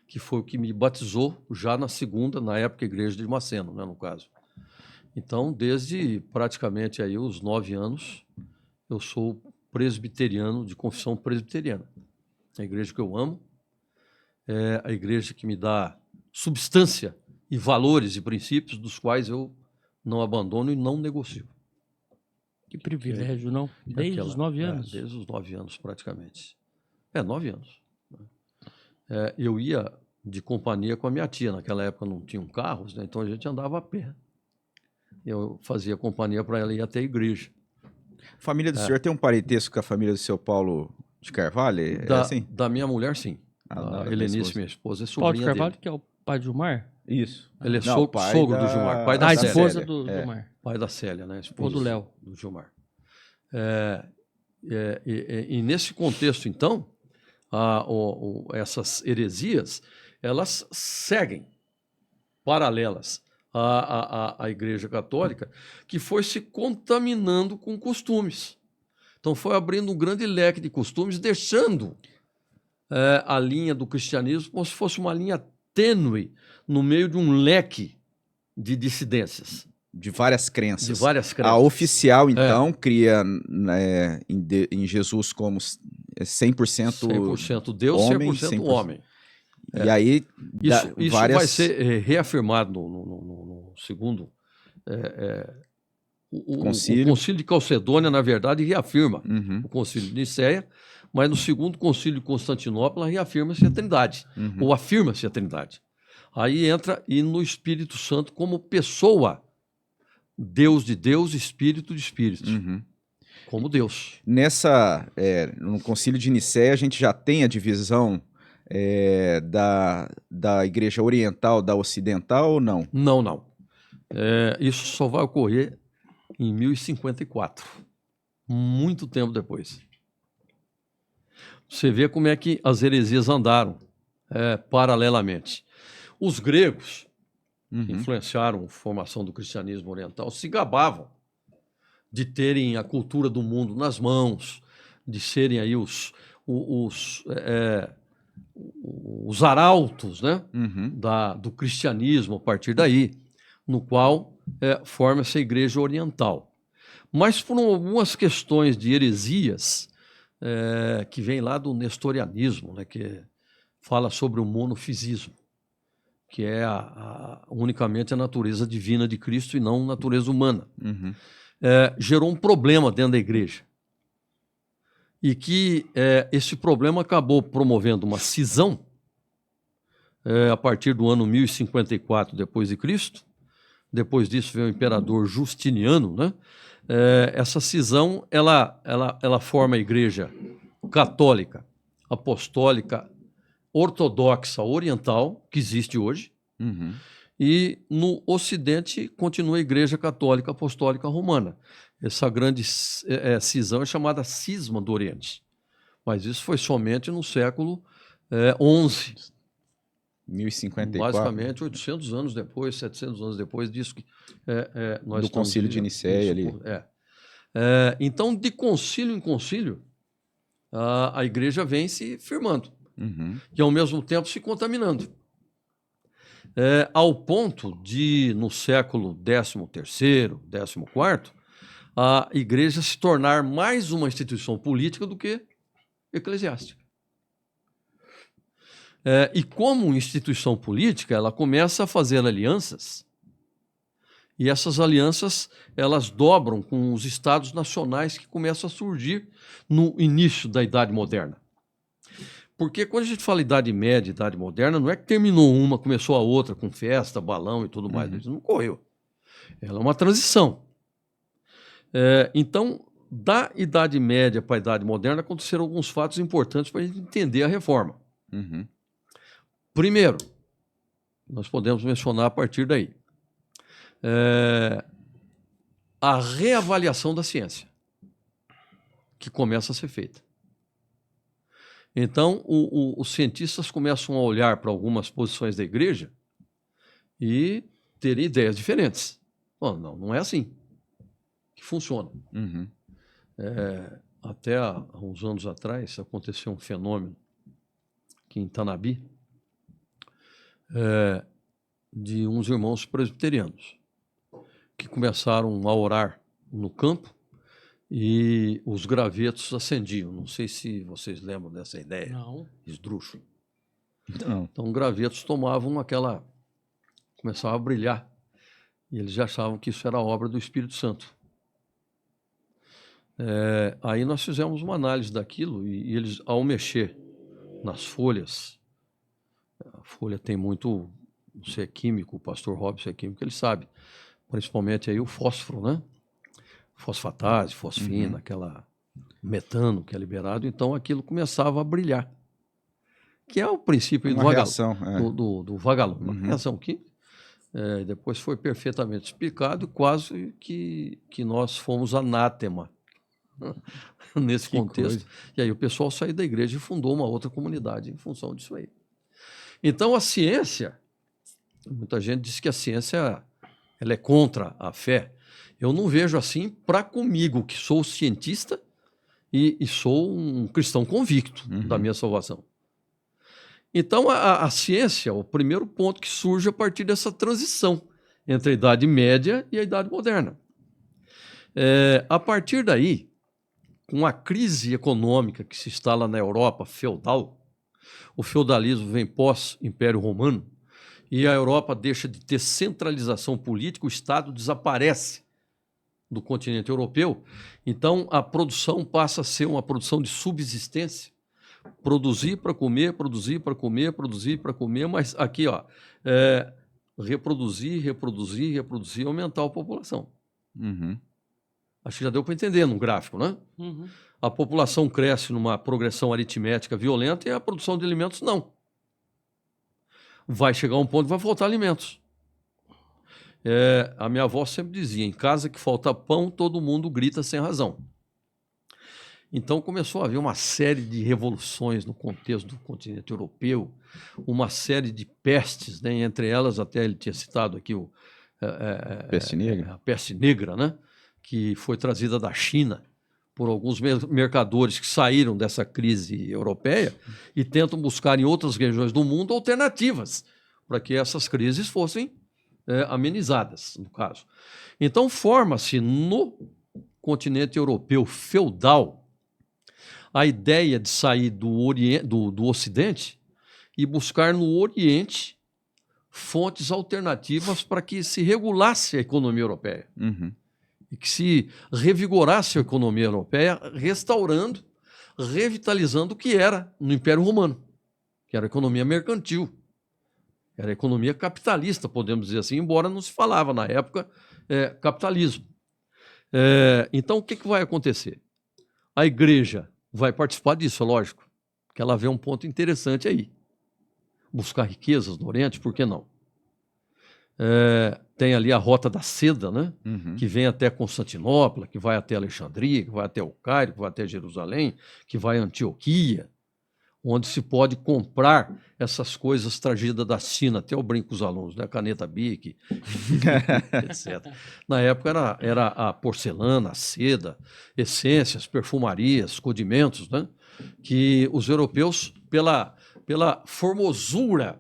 que foi o que me batizou já na época Igreja de Maceno, né, no caso. Então, desde praticamente aí os 9 anos, eu sou presbiteriano, de confissão presbiteriana. A igreja que eu amo, é a igreja que me dá substância e valores e princípios dos quais eu não abandono e não negocio. Que privilégio, não? Desde os 9 anos? Desde os 9 anos, praticamente. 9 anos. Eu ia de companhia com a minha tia. Naquela época não tinham carros, né? Então a gente andava a pé. Eu fazia companhia para ela ir até a igreja. A família do senhor tem um parentesco com a família do seu Paulo de Carvalho? Assim? Da minha mulher, sim. A Helenice, minha esposa, é sobrinha Paulo de Carvalho, dele. que é o pai de Gilmar? Isso. Ele é sogro do Gilmar, pai da a Célia. esposa do Gilmar. Pai da Célia, né? Ou do Léo. Do Gilmar. E nesse contexto, então, essas heresias, elas seguem paralelas à Igreja Católica, que foi se contaminando com costumes. Então foi abrindo um grande leque de costumes, deixando a linha do cristianismo como se fosse uma linha tênue no meio de um leque de dissidências, De várias crenças. de várias A crenças. oficial, então, cria em Jesus como 100%, 100% Deus, homem, 100% homem. E aí, Isso várias... vai ser reafirmado no segundo. O Concílio. Concílio de Calcedônia, na verdade, reafirma Uhum, o Concílio de Nicéia, mas no segundo Concílio de Constantinopla reafirma-se a Trindade, ou afirma-se a Trindade. Aí entra e no Espírito Santo como pessoa, Deus de Deus, Espírito de Espírito, uhum. como Deus. No Concílio de Nicéia, a gente já tem a divisão da Igreja Oriental da Ocidental ou não? Não. Isso só vai ocorrer em 1054, muito tempo depois. Você vê como é que as heresias andaram paralelamente. Os gregos, que influenciaram a formação do cristianismo oriental, se gabavam de terem a cultura do mundo nas mãos, de serem aí os arautos, né, do cristianismo a partir daí, no qual forma-se a igreja oriental. Mas por algumas questões de heresias que vem lá do nestorianismo, né, que fala sobre o monofisismo, que é unicamente a natureza divina de Cristo e não a natureza humana. Gerou um problema dentro da igreja. E que esse problema acabou promovendo uma cisão a partir do ano 1054 depois de Cristo. Depois disso veio o imperador Justiniano, né? Essa cisão ela forma a igreja católica, apostólica, ortodoxa, oriental, que existe hoje, e no Ocidente continua a igreja católica, apostólica, romana. Essa grande cisão é chamada Cisma do Oriente, mas isso foi somente no século XI. 1054. Basicamente, 800 anos depois, 700 anos depois disso que nós do Concílio de Nicéia ali. Então, de concílio em concílio, a igreja vem se firmando e, ao mesmo tempo, se contaminando. Ao ponto de, no século XIII, XIV, a igreja se tornar mais uma instituição política do que eclesiástica. E como instituição política, ela começa a fazer alianças, e essas alianças elas dobram com os estados nacionais que começam a surgir no início da Idade Moderna. Porque quando a gente fala Idade Média, Idade Moderna, não é que terminou uma, começou a outra, com festa, balão e tudo mais. Isso não ocorreu. Ela é uma transição. Então, da Idade Média para a Idade Moderna, aconteceram alguns fatos importantes para a gente entender a reforma. Primeiro, nós podemos mencionar a partir daí, a reavaliação da ciência, que começa a ser feita. Então, os cientistas começam a olhar para algumas posições da igreja e terem ideias diferentes. Não é assim que funciona. Até há uns anos atrás, aconteceu um fenômeno aqui em Tanabi, de uns irmãos presbiterianos que começaram a orar no campo e os gravetos acendiam. Não sei se vocês lembram dessa ideia. Não. Esdrúxulo. Não. Então, gravetos tomavam começavam a brilhar. E eles achavam que isso era obra do Espírito Santo. Aí nós fizemos uma análise daquilo e eles, ao mexer nas folhas, a folha tem muito, você é químico, o pastor Robson é químico, ele sabe, principalmente aí o fósforo, né? Fosfatase, fosfina, aquela metano que é liberado, então aquilo começava a brilhar, que é o princípio Uma reação, do vagalume, uma reação química. Depois foi perfeitamente explicado e quase que nós fomos anátema nesse contexto. Coisa. E aí o pessoal saiu da igreja e fundou uma outra comunidade em função disso aí. Então a ciência, muita gente diz que a ciência ela é contra a fé. Eu não vejo assim para comigo, que sou cientista, e sou um cristão convicto da minha salvação. Então, a ciência é o primeiro ponto que surge a partir dessa transição entre a Idade Média e a Idade Moderna. A partir daí, com a crise econômica que se instala na Europa feudal, o feudalismo vem pós-Império Romano, e a Europa deixa de ter centralização política, o Estado desaparece do continente europeu, então a produção passa a ser uma produção de subsistência, produzir para comer, produzir para comer, produzir para comer, mas aqui, reproduzir, reproduzir, reproduzir, aumentar a população. Acho que já deu para entender no gráfico, né? A população cresce numa progressão aritmética violenta e a produção de alimentos não. Vai chegar um ponto que vai faltar alimentos. A minha avó sempre dizia, em casa que falta pão, todo mundo grita sem razão. Então começou a haver uma série de revoluções no contexto do continente europeu, uma série de pestes, né? Entre elas, até ele tinha citado aqui Peste negra. A peste negra, né? Que foi trazida da China por alguns mercadores que saíram dessa crise europeia e tentam buscar em outras regiões do mundo alternativas para que essas crises fossem amenizadas, no caso. Então, forma-se no continente europeu feudal a ideia de sair do Ocidente e buscar no Oriente fontes alternativas para que se regulasse a economia europeia. E que se revigorasse a economia europeia, restaurando, revitalizando o que era no Império Romano, que era a economia mercantil, era a economia capitalista, podemos dizer assim, embora não se falava na época capitalismo. Então, o que vai acontecer? A igreja vai participar disso, é lógico, que ela vê um ponto interessante aí. Buscar riquezas no Oriente, por que não? Tem ali a Rota da Seda, né? Que vem até Constantinopla, que vai até Alexandria, que vai até o Cairo, que vai até Jerusalém, que vai a Antioquia, onde se pode comprar essas coisas trazidas da China. Até eu brinco com os alunos, né? Caneta Bic, etc. Na época era a porcelana, a seda, essências, perfumarias, condimentos, né? Que os europeus, pela formosura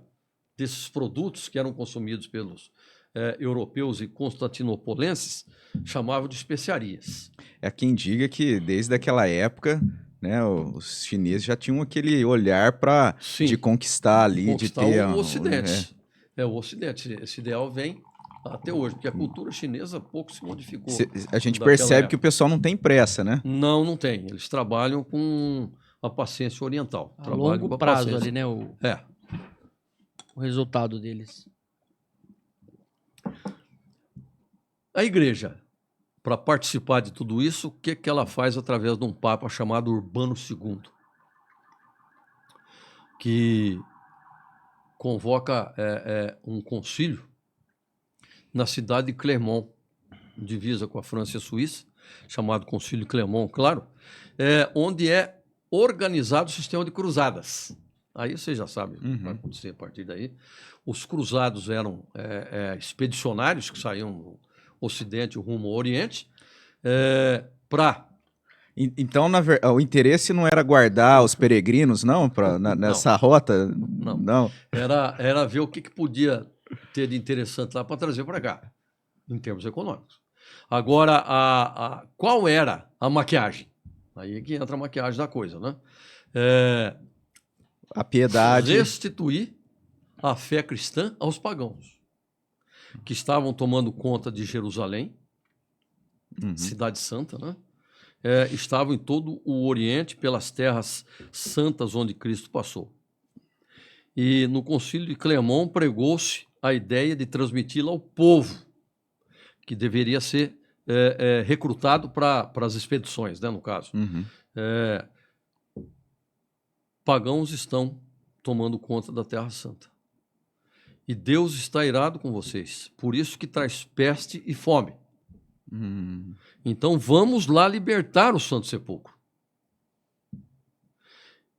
desses produtos que eram consumidos pelos europeus e constantinopolenses, chamavam de especiarias. É quem diga que desde aquela época, né, os chineses já tinham aquele olhar de conquistar ali, conquistar de ter o Ocidente. O Ocidente. Esse ideal vem até hoje, porque a cultura chinesa pouco se modificou. A gente percebe época. Que o pessoal não tem pressa, né? Não tem. Eles trabalham com a paciência oriental. A longo prazo ali, né? O resultado deles. A igreja, para participar de tudo isso, o que ela faz através de um papa chamado Urbano II, que convoca um concílio na cidade de Clermont, divisa com a França e a Suíça, chamado Concílio de Clermont, claro, onde é organizado o sistema de cruzadas. Aí você já sabe o que vai acontecer a partir daí. Os cruzados eram expedicionários que saíam do Ocidente rumo ao Oriente para... Então, o interesse não era guardar os peregrinos, não? Nessa rota? Não. Era ver o que podia ter de interessante lá para trazer para cá, em termos econômicos. Agora, qual era a maquiagem? Aí é que entra a maquiagem da coisa, né? A piedade. Restituir a fé cristã aos pagãos, que estavam tomando conta de Jerusalém, cidade santa, né? Estavam em todo o Oriente, pelas terras santas onde Cristo passou. E no Concílio de Clermont pregou-se a ideia de transmiti-la ao povo, que deveria ser recrutado para as expedições, né, no caso. Pagãos estão tomando conta da Terra Santa. E Deus está irado com vocês, por isso que traz peste e fome. Então vamos lá libertar o Santo Sepulcro.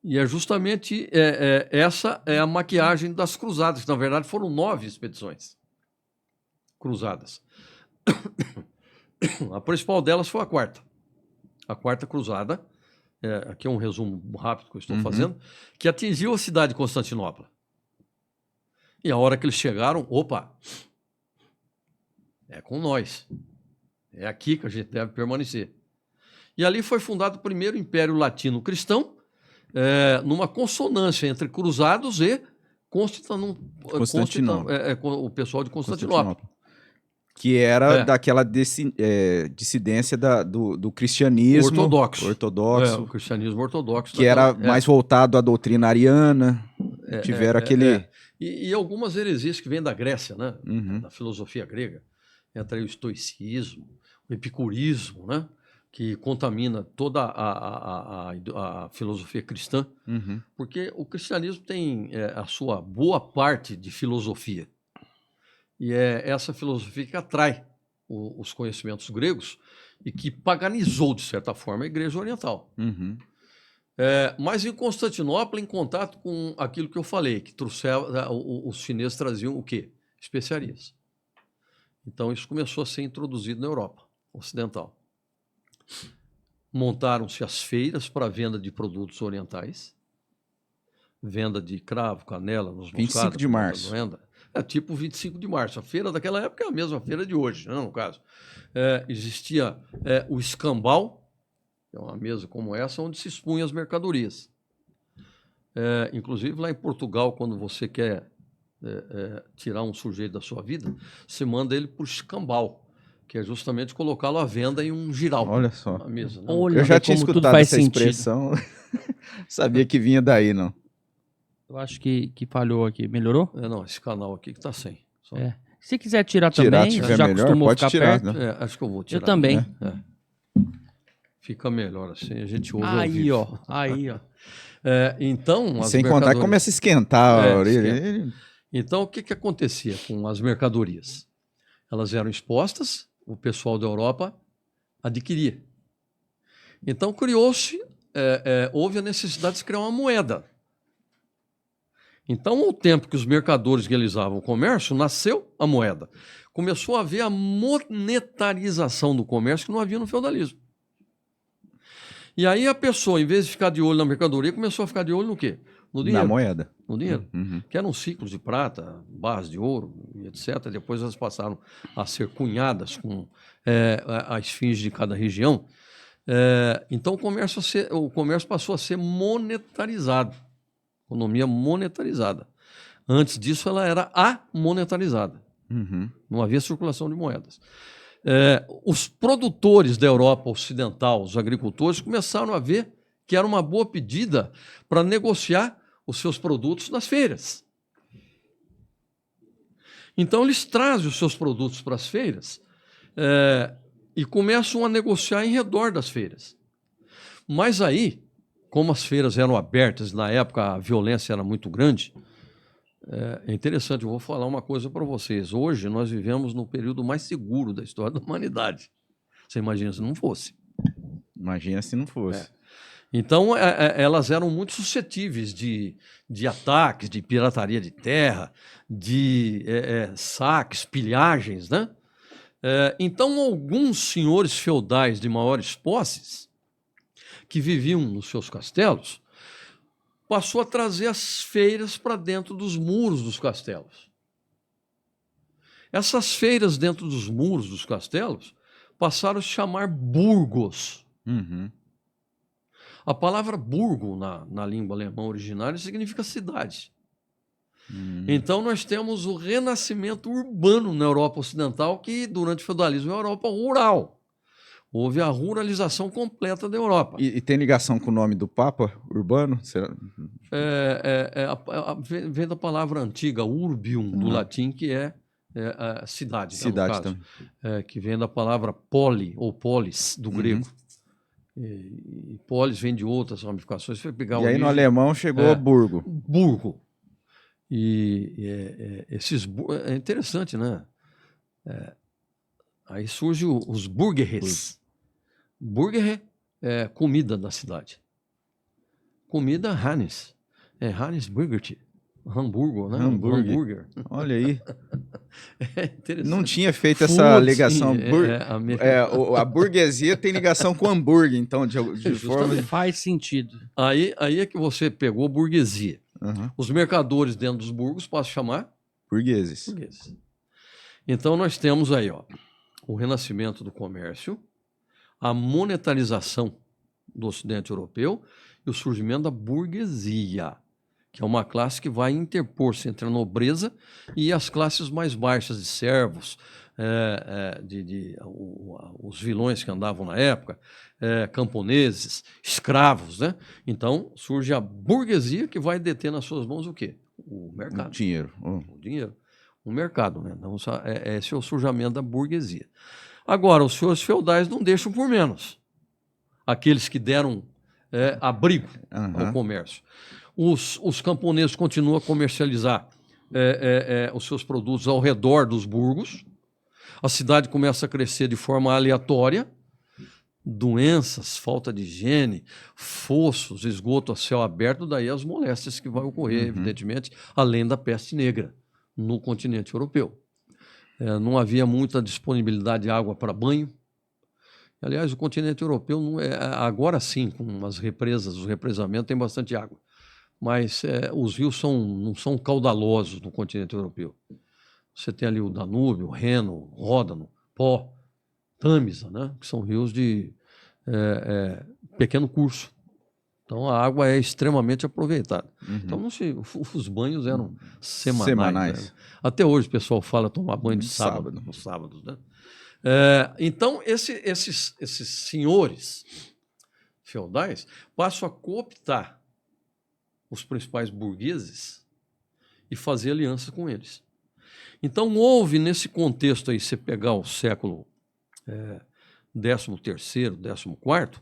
E é justamente essa é a maquiagem das cruzadas, que na verdade foram 9 expedições cruzadas. A principal delas foi a quarta cruzada, aqui é um resumo rápido que eu estou fazendo, que atingiu a cidade de Constantinopla. E a hora que eles chegaram, opa, é com nós. É aqui que a gente deve permanecer. E ali foi fundado o primeiro Império Latino Cristão, numa consonância entre cruzados e Constantinopla. o pessoal de Constantinopla. Que era daquela dissidência do cristianismo ortodoxo, o cristianismo ortodoxo. que era mais voltado à doutrina ariana. Tiveram aquele... E algumas heresias que vêm da Grécia, né? Da filosofia grega. Entra aí o estoicismo, o epicurismo, né? Que contamina toda a filosofia cristã, porque o cristianismo tem a sua boa parte de filosofia. E é essa filosofia que atrai os conhecimentos gregos e que paganizou, de certa forma, a Igreja Oriental. Mas em Constantinopla, em contato com aquilo que eu falei, que os chineses traziam o quê? Especiarias. Então isso começou a ser introduzido na Europa Ocidental. Montaram-se as feiras para venda de produtos orientais, venda de cravo, canela, noz moscada, 25 de março. Tipo 25 de março. A feira daquela época é a mesma feira de hoje, né, no caso. Existia o escambau, que é uma mesa como essa, onde se expunham as mercadorias. Inclusive, lá em Portugal, quando você quer tirar um sujeito da sua vida, você manda ele para o escambau, que é justamente colocá-lo à venda em um giral. Olha só. Na mesa, né? Eu já tinha escutado essa expressão. Sabia que vinha daí, não. Eu acho que falhou aqui. Melhorou? Não, esse canal aqui que está sem. Se quiser tirar também, tiver já melhor, costumou pode ficar tirar, perto. né? Acho que eu vou tirar. Eu também. Fica melhor assim, a gente ouve ao Aí, vivo. ó. Então, sem contar que começa a esquentar a orelha. Então, o que acontecia com as mercadorias? Elas eram expostas, o pessoal da Europa adquiria. Então, houve a necessidade de se criar uma moeda. Então, ao tempo que os mercadores realizavam o comércio, nasceu a moeda. Começou a haver a monetarização do comércio que não havia no feudalismo. E aí a pessoa, em vez de ficar de olho na mercadoria, começou a ficar de olho no quê? No dinheiro. Na moeda. No dinheiro. Que eram ciclos de prata, barras de ouro, etc. Depois elas passaram a ser cunhadas com as fins de cada região. Então o comércio passou a ser monetarizado. Economia monetarizada. Antes disso, ela era amonetarizada. Não havia circulação de moedas. Os produtores da Europa Ocidental, os agricultores, começaram a ver que era uma boa pedida para negociar os seus produtos nas feiras. Então, eles trazem os seus produtos para as feiras e começam a negociar em redor das feiras. Mas aí, como as feiras eram abertas, na época a violência era muito grande, é interessante, eu vou falar uma coisa para vocês. Hoje nós vivemos no período mais seguro da história da humanidade. Você imagina se não fosse. Imagina se não fosse. Então, elas eram muito suscetíveis de ataques, de pirataria de terra, de saques, pilhagens, né? Então, alguns senhores feudais de maiores posses, que viviam nos seus castelos, passou a trazer as feiras para dentro dos muros dos castelos. Essas feiras dentro dos muros dos castelos passaram a se chamar burgos. A palavra burgo na língua alemã originária significa cidade. Então nós temos o renascimento urbano na Europa Ocidental, que durante o feudalismo é a Europa rural. Houve a ruralização completa da Europa. E tem ligação com o nome do Papa Urbano? Será? Vem da palavra antiga, urbium, do latim, que é cidade. Cidade também. Que vem da palavra poli, ou polis, do grego. E polis vem de outras ramificações. Foi pegar e aí no alemão chegou burgo. Burgo. É interessante, né? Aí surgem os burgeres. Burger é comida da cidade. Comida Hannes. Hannes Burgert. Hamburgo, né? Hambúrguer. Olha aí. É interessante. Não tinha feito essa Food, ligação. sim, A burguesia tem ligação com hambúrguer, então, de forma. Faz sentido. Aí é que você pegou burguesia. Uhum. Os mercadores dentro dos burgos passam a chamar Burgueses. burgueses. Então nós temos aí, ó, o renascimento do comércio, a monetarização do Ocidente Europeu e o surgimento da burguesia, que é uma classe que vai interpor-se entre a nobreza e as classes mais baixas de servos, os vilões que andavam na época, camponeses, escravos, né? Então surge a burguesia que vai deter nas suas mãos o quê? O mercado. O dinheiro. O dinheiro. O mercado, né? Então, esse é o surgimento da burguesia. Agora, os senhores feudais não deixam por menos. Aqueles que deram abrigo ao comércio. Os camponeses continuam a comercializar os seus produtos ao redor dos burgos. A cidade começa a crescer de forma aleatória. Doenças, falta de higiene, fossos, esgoto a céu aberto, daí as moléstias que vai ocorrer, evidentemente, além da peste negra no continente europeu. Não havia muita disponibilidade de água para banho. Aliás, o continente europeu, agora sim, com as represas, os represamentos, tem bastante água. Mas os rios não são caudalosos no continente europeu. Você tem ali o Danúbio, o Reno, o Ródano, Pó, Tâmisa, né? Que são rios de pequeno curso. Então a água é extremamente aproveitada. Então os banhos eram semanais. Né? Até hoje o pessoal fala tomar banho de sábado. Nos sábados. Né? Então esses senhores feudais passam a cooptar os principais burgueses e fazer aliança com eles. Então houve nesse contexto aí, você pegar o século 13º, 14º,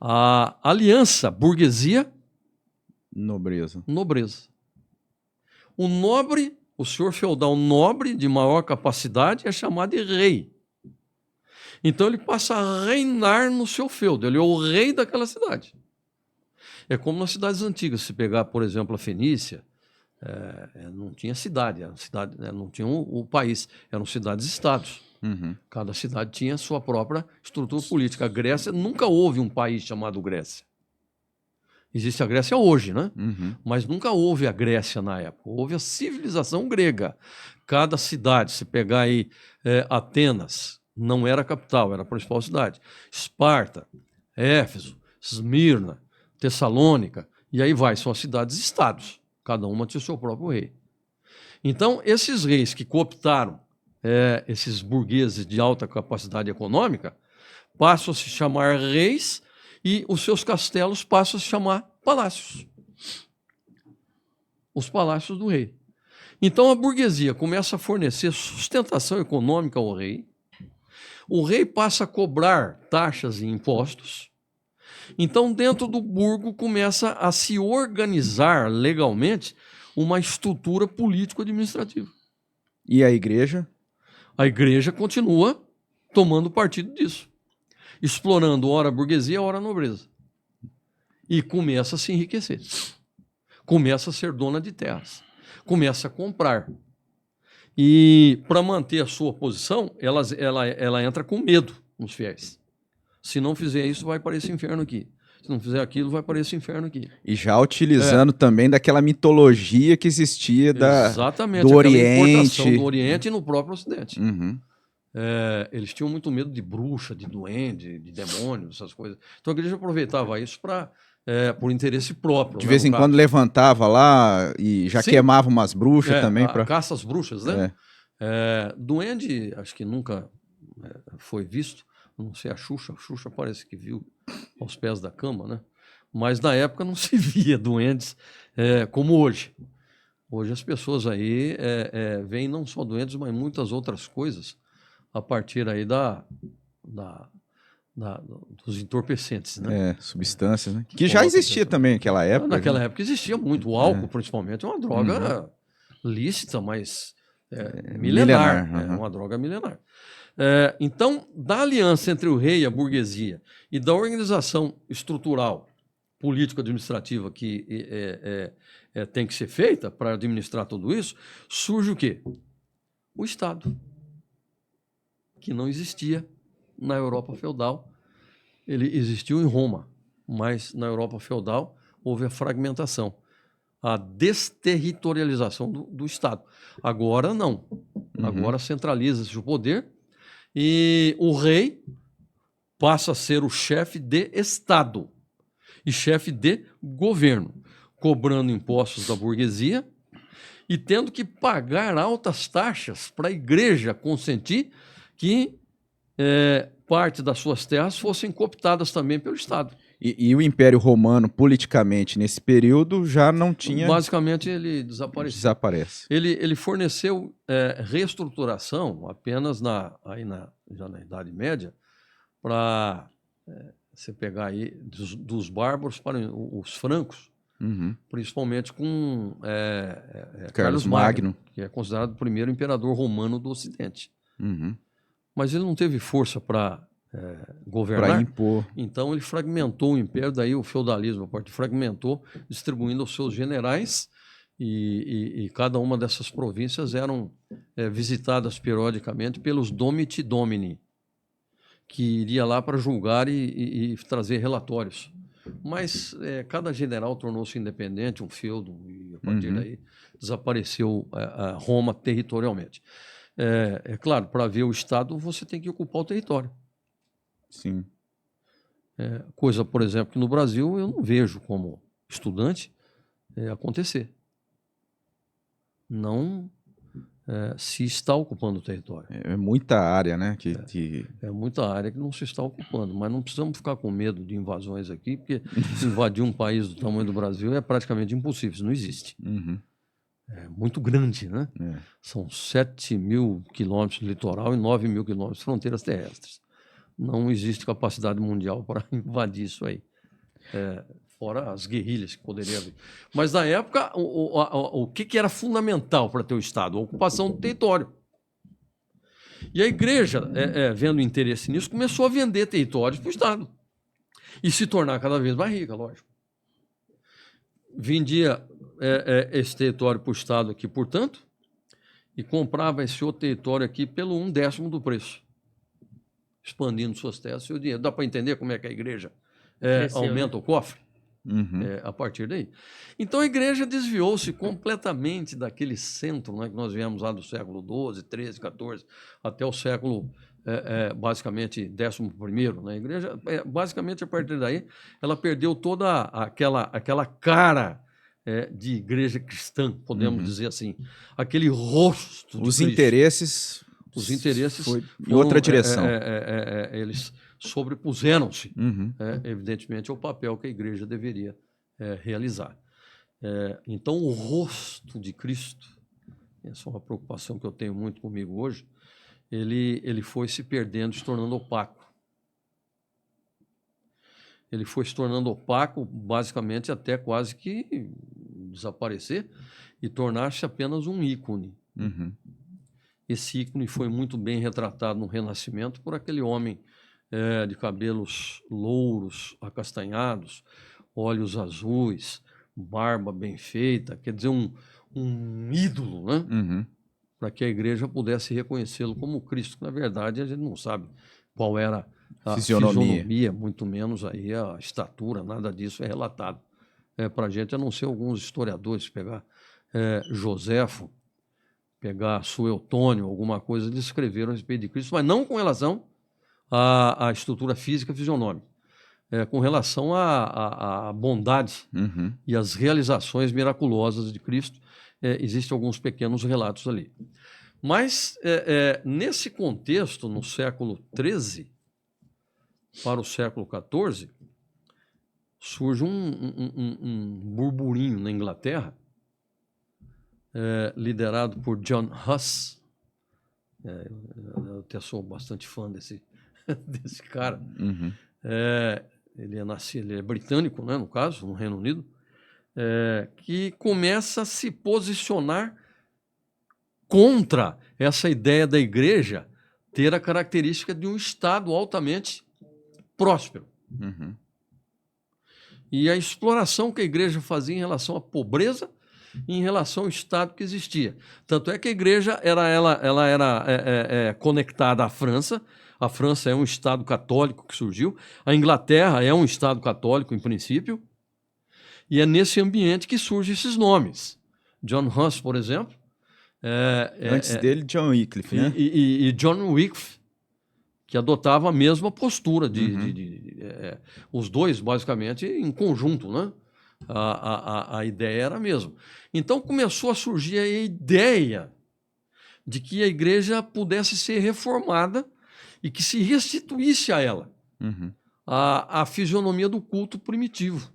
a aliança burguesia, nobreza. O nobre, o senhor feudal nobre de maior capacidade é chamado de rei. Então ele passa a reinar no seu feudo, ele é o rei daquela cidade. É como nas cidades antigas, se pegar, por exemplo, a Fenícia, não tinha cidade, não tinha o país, eram cidades-estados. Cada cidade tinha a sua própria estrutura política. A Grécia, nunca houve um país chamado Grécia. Existe a Grécia hoje, né? Mas nunca houve a Grécia na época. Houve a civilização grega. Cada cidade, se pegar aí Atenas, não era a capital, era a principal cidade. Esparta, Éfeso, Esmirna, Tessalônica, e aí vai, são as cidades-estados. Cada uma tinha o seu próprio rei. Então, esses reis que cooptaram esses burgueses de alta capacidade econômica passam a se chamar reis e os seus castelos passam a se chamar palácios. Os palácios do rei. Então a burguesia começa a fornecer sustentação econômica ao rei. O rei passa a cobrar taxas e impostos. Então, dentro do burgo, começa a se organizar legalmente uma estrutura político-administrativa. E a igreja? A igreja continua tomando partido disso, explorando ora a burguesia, ora a nobreza. E começa a se enriquecer. Começa a ser dona de terras. Começa a comprar. E, para manter a sua posição, ela entra com medo nos fiéis. Se não fizer isso, vai para esse inferno aqui. Se não fizer aquilo, vai para esse inferno aqui. E já utilizando também daquela mitologia que existia Exatamente, do Oriente. Do Oriente e no próprio Ocidente. Eles tinham muito medo de bruxa, de duende, de demônio, essas coisas. Então a igreja aproveitava isso por interesse próprio. De vez em quando levantava lá e já queimava umas bruxas também. Caça às bruxas, né? Duende, acho que nunca foi visto. Não sei, a Xuxa parece que viu aos pés da cama, né? Mas na época não se via duendes como hoje. Hoje as pessoas aí veem não só duendes, mas muitas outras coisas a partir aí dos entorpecentes, né? Substâncias, né? Que já existia também naquela época. Naquela época existia muito. O álcool, principalmente, é uma droga lícita, mas milenar. É uma droga milenar. Então, da aliança entre o rei e a burguesia e da organização estrutural político-administrativa que tem que ser feita para administrar tudo isso, surge o quê? O Estado, que não existia na Europa feudal. Ele existiu em Roma, mas na Europa feudal houve a fragmentação, a desterritorialização do Estado. Agora não. Agora centraliza-se o poder e o rei passa a ser o chefe de Estado e chefe de governo, cobrando impostos da burguesia e tendo que pagar altas taxas para a igreja consentir que parte das suas terras fossem cooptadas também pelo Estado. E o Império Romano, politicamente, nesse período, já não tinha... Basicamente, ele Desaparece. Ele forneceu reestruturação apenas já na Idade Média, para você pegar aí dos bárbaros para os francos, principalmente com Carlos Magno, que é considerado o primeiro imperador romano do Ocidente. Mas ele não teve força para governar, para impor. Então ele fragmentou o império, daí o feudalismo, a parte fragmentou, distribuindo aos seus generais, e cada uma dessas províncias eram visitadas periodicamente pelos Domiti Domini, que iria lá para julgar e trazer relatórios. Mas cada general tornou-se independente, um feudo, e a partir daí desapareceu a Roma territorialmente. Claro, para ver o Estado, você tem que ocupar o território. Sim. Coisa, por exemplo, que no Brasil eu não vejo como estudante acontecer. Não se está ocupando o território. É muita área, né? É muita área que não se está ocupando, mas não precisamos ficar com medo de invasões aqui, porque invadir um país do tamanho do Brasil é praticamente impossível, isso não existe. É muito grande, né? São 7 mil quilômetros de litoral e 9 mil quilômetros de fronteiras terrestres. Não existe capacidade mundial para invadir isso aí. Fora as guerrilhas que poderia haver. Mas, na época, o que era fundamental para ter o Estado? A ocupação do território. E a igreja, vendo interesse nisso, começou a vender territórios para o Estado. E se tornar cada vez mais rica, lógico. Vendia esse território para o Estado aqui, portanto, e comprava esse outro território aqui pelo 1/10 do preço, expandindo suas terras e seu dinheiro. Dá para entender como é que a igreja aumenta o cofre? A partir daí. Então a igreja desviou-se completamente daquele centro, né, que nós viemos lá do século XII, XIII, XIV, até o século, basicamente, XI. Né? A igreja, basicamente, a partir daí, ela perdeu toda aquela cara de igreja cristã, podemos dizer assim. Aquele rosto de Os Cristo. interesses... Os interesses foi em outra direção. Eles sobrepuseram-se, evidentemente, ao papel que a igreja deveria realizar. Então, o rosto de Cristo, essa é uma preocupação que eu tenho muito comigo hoje, ele foi se perdendo, se tornando opaco. Ele foi se tornando opaco, basicamente, até quase que desaparecer e tornar-se apenas um ícone. Esse ícone foi muito bem retratado no Renascimento por aquele homem de cabelos louros, acastanhados, olhos azuis, barba bem feita, quer dizer, um ídolo, né? Para que a igreja pudesse reconhecê-lo como Cristo. Na verdade, a gente não sabe qual era a fisionomia, muito menos aí a estatura, nada disso é relatado para a gente, a não ser alguns historiadores, pegar Joséfo, pegar Suetônio, alguma coisa, eles escreveram a respeito de Cristo, mas não com relação à estrutura física fisionômica, com relação à bondade e às realizações miraculosas de Cristo. Existem alguns pequenos relatos ali. Mas, nesse contexto, no século XIII para o século XIV, surge um burburinho na Inglaterra, liderado por John Huss. Eu até sou bastante fã desse cara. Ele é britânico, né, no caso, no Reino Unido, que começa a se posicionar contra essa ideia da igreja ter a característica de um Estado altamente próspero. e a exploração que a igreja fazia em relação à pobreza e em relação ao Estado que existia. Tanto é que a igreja ela era conectada à França. A França é um Estado católico que surgiu. A Inglaterra é um Estado católico, em princípio. E é nesse ambiente que surgem esses nomes. John Huss, por exemplo. Antes dele, John Wycliffe, né? E John Wycliffe, que adotava a mesma postura os dois, basicamente, em conjunto, né? A ideia era a mesma. Então começou a surgir a ideia de que a igreja pudesse ser reformada e que se restituísse a ela a fisionomia do culto primitivo,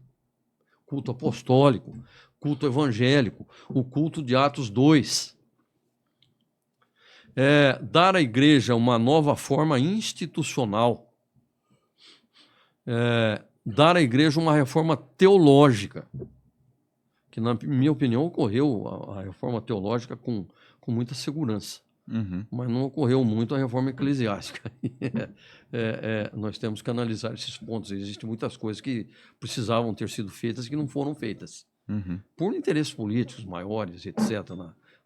culto apostólico, culto evangélico, o culto de Atos 2. Dar à igreja uma nova forma institucional, dar à igreja uma reforma teológica, que, na minha opinião, ocorreu a reforma teológica com muita segurança, mas não ocorreu muito a reforma eclesiástica. Nós temos que analisar esses pontos. Existem muitas coisas que precisavam ter sido feitas e que não foram feitas, por interesses políticos maiores, etc.,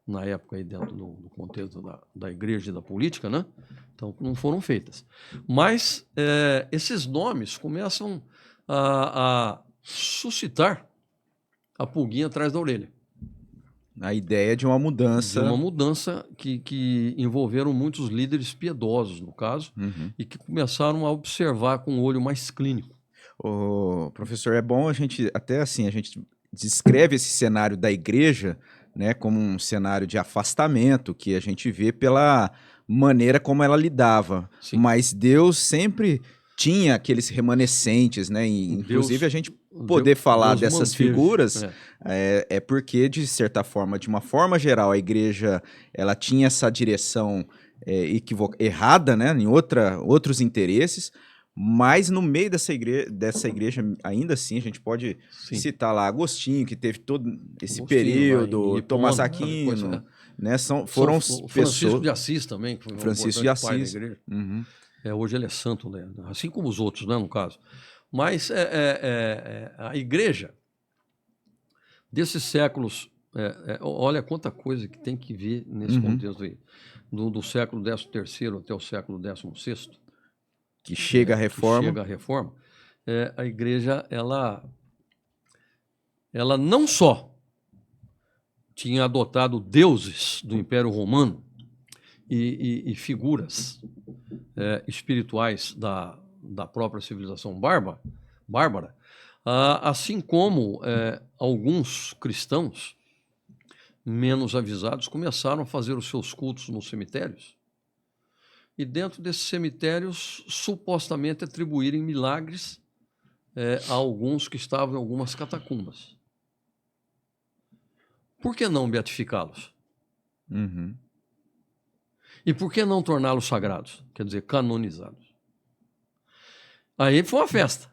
na época, aí dentro do contexto da igreja e da política, né? Então, não foram feitas. Mas esses nomes começam a suscitar a pulguinha atrás da orelha. A ideia de uma mudança. De uma mudança que envolveram muitos líderes piedosos, no caso, e que começaram a observar com um olho mais clínico. Professor, é bom a gente, até assim, a gente descreve esse cenário da igreja, né, como um cenário de afastamento que a gente vê pela maneira como ela lidava. Sim. Mas Deus sempre tinha aqueles remanescentes, né? E, inclusive a gente poder falar Deus dessas manteve, figuras é porque, de certa forma, de uma forma geral, a igreja ela tinha essa direção errada, né? Em outros interesses. Mas no meio dessa igreja, ainda assim, a gente pode citar lá Agostinho, que teve todo esse período, Tomás Aquino, né? Foram Francisco pessoas... de Assis também, que foi um Francisco de importante pai da Assis. igreja. Hoje ele é santo, né? Assim como os outros, né, no caso. Mas a igreja desses séculos, olha quanta coisa que tem que ver nesse contexto aí, do século XIII até o século XVI, que chega a reforma. A igreja, ela não só tinha adotado deuses do Império Romano e figuras espirituais da própria civilização bárbara, assim como alguns cristãos menos avisados começaram a fazer os seus cultos nos cemitérios, e dentro desses cemitérios supostamente atribuírem milagres a alguns que estavam em algumas catacumbas. Por que não beatificá-los? E por que não torná-los sagrados? Quer dizer, canonizados. Aí foi uma festa.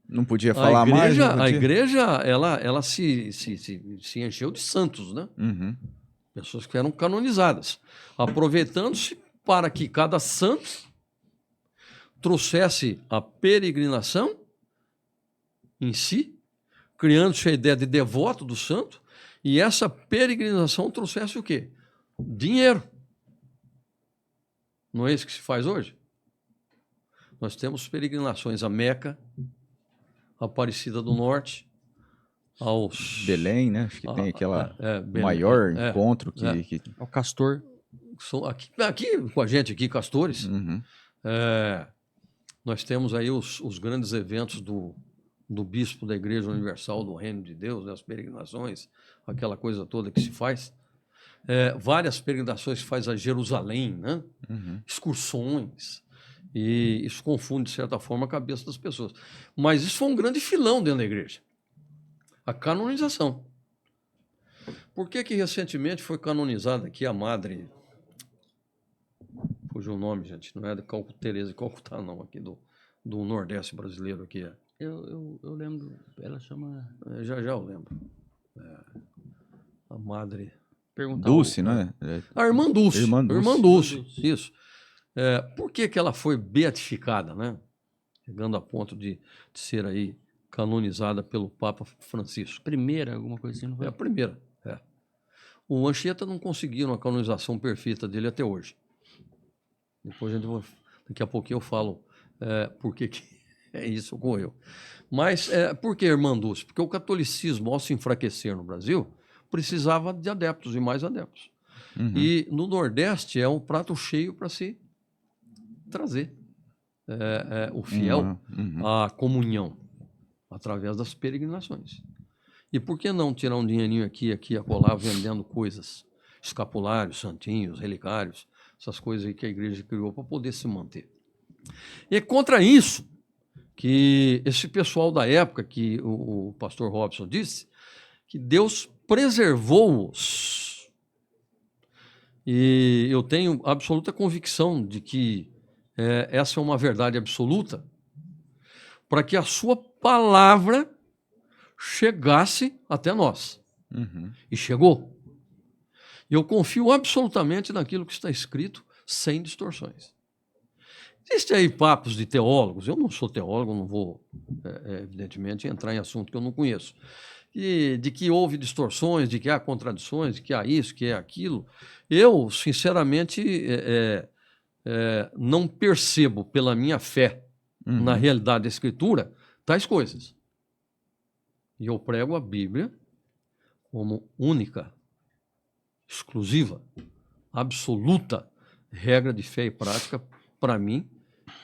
Não podia falar mais? A igreja, ela se encheu de santos, né? Pessoas que eram canonizadas, aproveitando-se para que cada santo trouxesse a peregrinação em si, criando-se a ideia de devoto do santo, e essa peregrinação trouxesse o quê? Dinheiro. Não é isso que se faz hoje? Nós temos peregrinações a Meca, Aparecida do Norte, aos... Belém, né? Acho que tem aquela maior encontro que... Ao Castor. Aqui com a gente, aqui, Castores, nós temos aí os grandes eventos do bispo da Igreja Universal do Reino de Deus, né, as peregrinações, aquela coisa toda que se faz. Várias peregrinações se faz a Jerusalém, né? Excursões. E isso confunde, de certa forma, a cabeça das pessoas. Mas isso foi um grande filão dentro da igreja. A canonização. Por que recentemente foi canonizada aqui a Madre... Fugiu o nome, gente. Não é de Teresa de Calcutá, não. Aqui do Nordeste brasileiro. Aqui. Eu lembro. Ela chama... Já eu lembro. A Madre... Dulce, não é? A Irmã Dulce. Irmã Dulce. Isso. Por que ela foi beatificada, né? Chegando a ponto de ser aí canonizada pelo Papa Francisco. Primeira, alguma coisa assim, não foi? É a primeira. É. O Anchieta não conseguiram a canonização perfeita dele até hoje. Depois daqui a pouquinho eu falo por que é isso ocorreu. Mas por que Irmanduz? Porque o catolicismo, ao se enfraquecer no Brasil, precisava de adeptos e mais adeptos. E no Nordeste é um prato cheio para se trazer o fiel à comunhão através das peregrinações. E por que não tirar um dinheirinho aqui e acolá vendendo coisas, escapulários, santinhos, relicários, essas coisas aí que a igreja criou para poder se manter. E é contra isso que esse pessoal da época, que o pastor Robson disse, que Deus preservou-os. E eu tenho absoluta convicção de que essa é uma verdade absoluta, para que a sua palavra chegasse até nós. E chegou. Eu confio absolutamente naquilo que está escrito, sem distorções. Existem aí papos de teólogos, eu não sou teólogo, não vou, evidentemente, entrar em assunto que eu não conheço, de que houve distorções, de que há contradições, de que há isso, que é aquilo. Eu, sinceramente, não percebo pela minha fé na realidade da Escritura tais coisas. E eu prego a Bíblia como única, exclusiva, absoluta regra de fé e prática para mim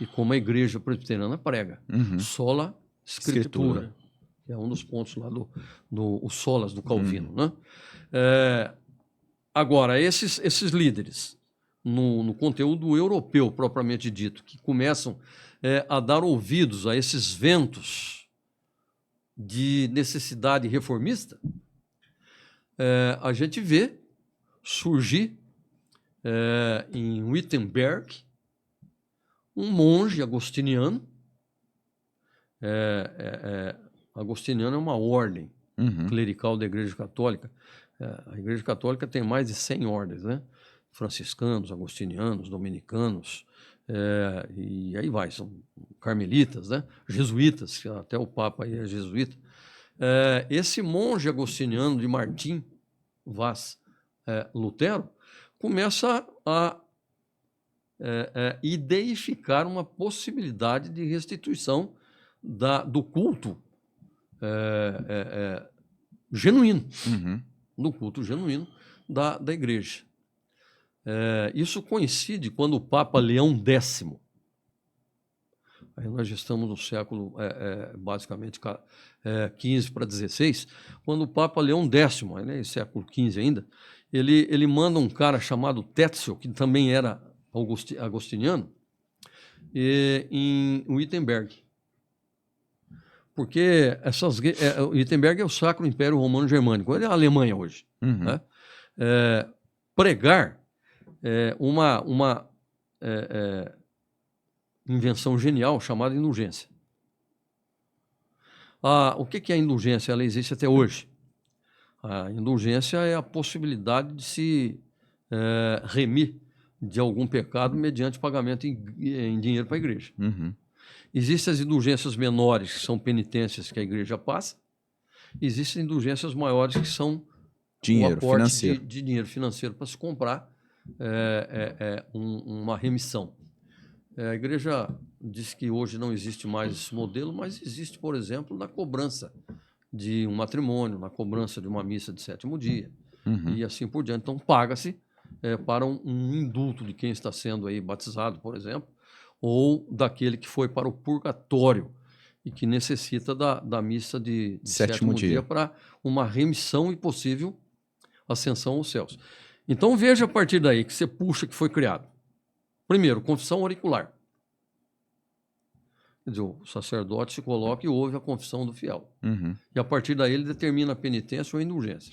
e como a igreja presbiteriana prega. Sola Escritura. Que é um dos pontos lá do solas do Calvino. Né? Agora, esses líderes, no conteúdo europeu propriamente dito, que começam a dar ouvidos a esses ventos de necessidade reformista, a gente vê surgir em Wittenberg um monge agostiniano. Agostiniano é uma ordem clerical da Igreja Católica. A Igreja Católica tem mais de 100 ordens, né? Franciscanos, agostinianos, dominicanos, e aí vai, são carmelitas, né? Jesuítas, até o Papa aí é jesuíta. Esse monge agostiniano de Martim Vaz Lutero começa a ideificar uma possibilidade de restituição do culto genuíno, do culto genuíno da igreja. Isso coincide quando o Papa Leão X, aí nós já estamos no século, basicamente, 15 para 16, quando o Papa Leão X, né, século 15 ainda, ele manda um cara chamado Tetzel, que também era agostiniano, em Wittenberg. Porque Wittenberg é o Sacro Império Romano Germânico, é a Alemanha hoje. Né? Pregar uma invenção genial chamada indulgência. O que é a indulgência? Ela existe até hoje. A indulgência é a possibilidade de se remir de algum pecado mediante pagamento em dinheiro para a igreja. Existem as indulgências menores, que são penitências que a igreja passa. Existem indulgências maiores, que são dinheiro o aporte financeiro. de dinheiro financeiro para se comprar uma remissão. A igreja diz que hoje não existe mais esse modelo, mas existe, por exemplo, na cobrança de um matrimônio, na cobrança de uma missa de 7º dia, e assim por diante. Então, paga-se para um indulto de quem está sendo aí batizado, por exemplo, ou daquele que foi para o purgatório e que necessita da missa de 7º dia para uma remissão e possível ascensão aos céus. Então, veja a partir daí que você puxa que foi criado. Primeiro, confissão auricular. Quer dizer, o sacerdote se coloca e ouve a confissão do fiel. E a partir daí ele determina a penitência ou a indulgência.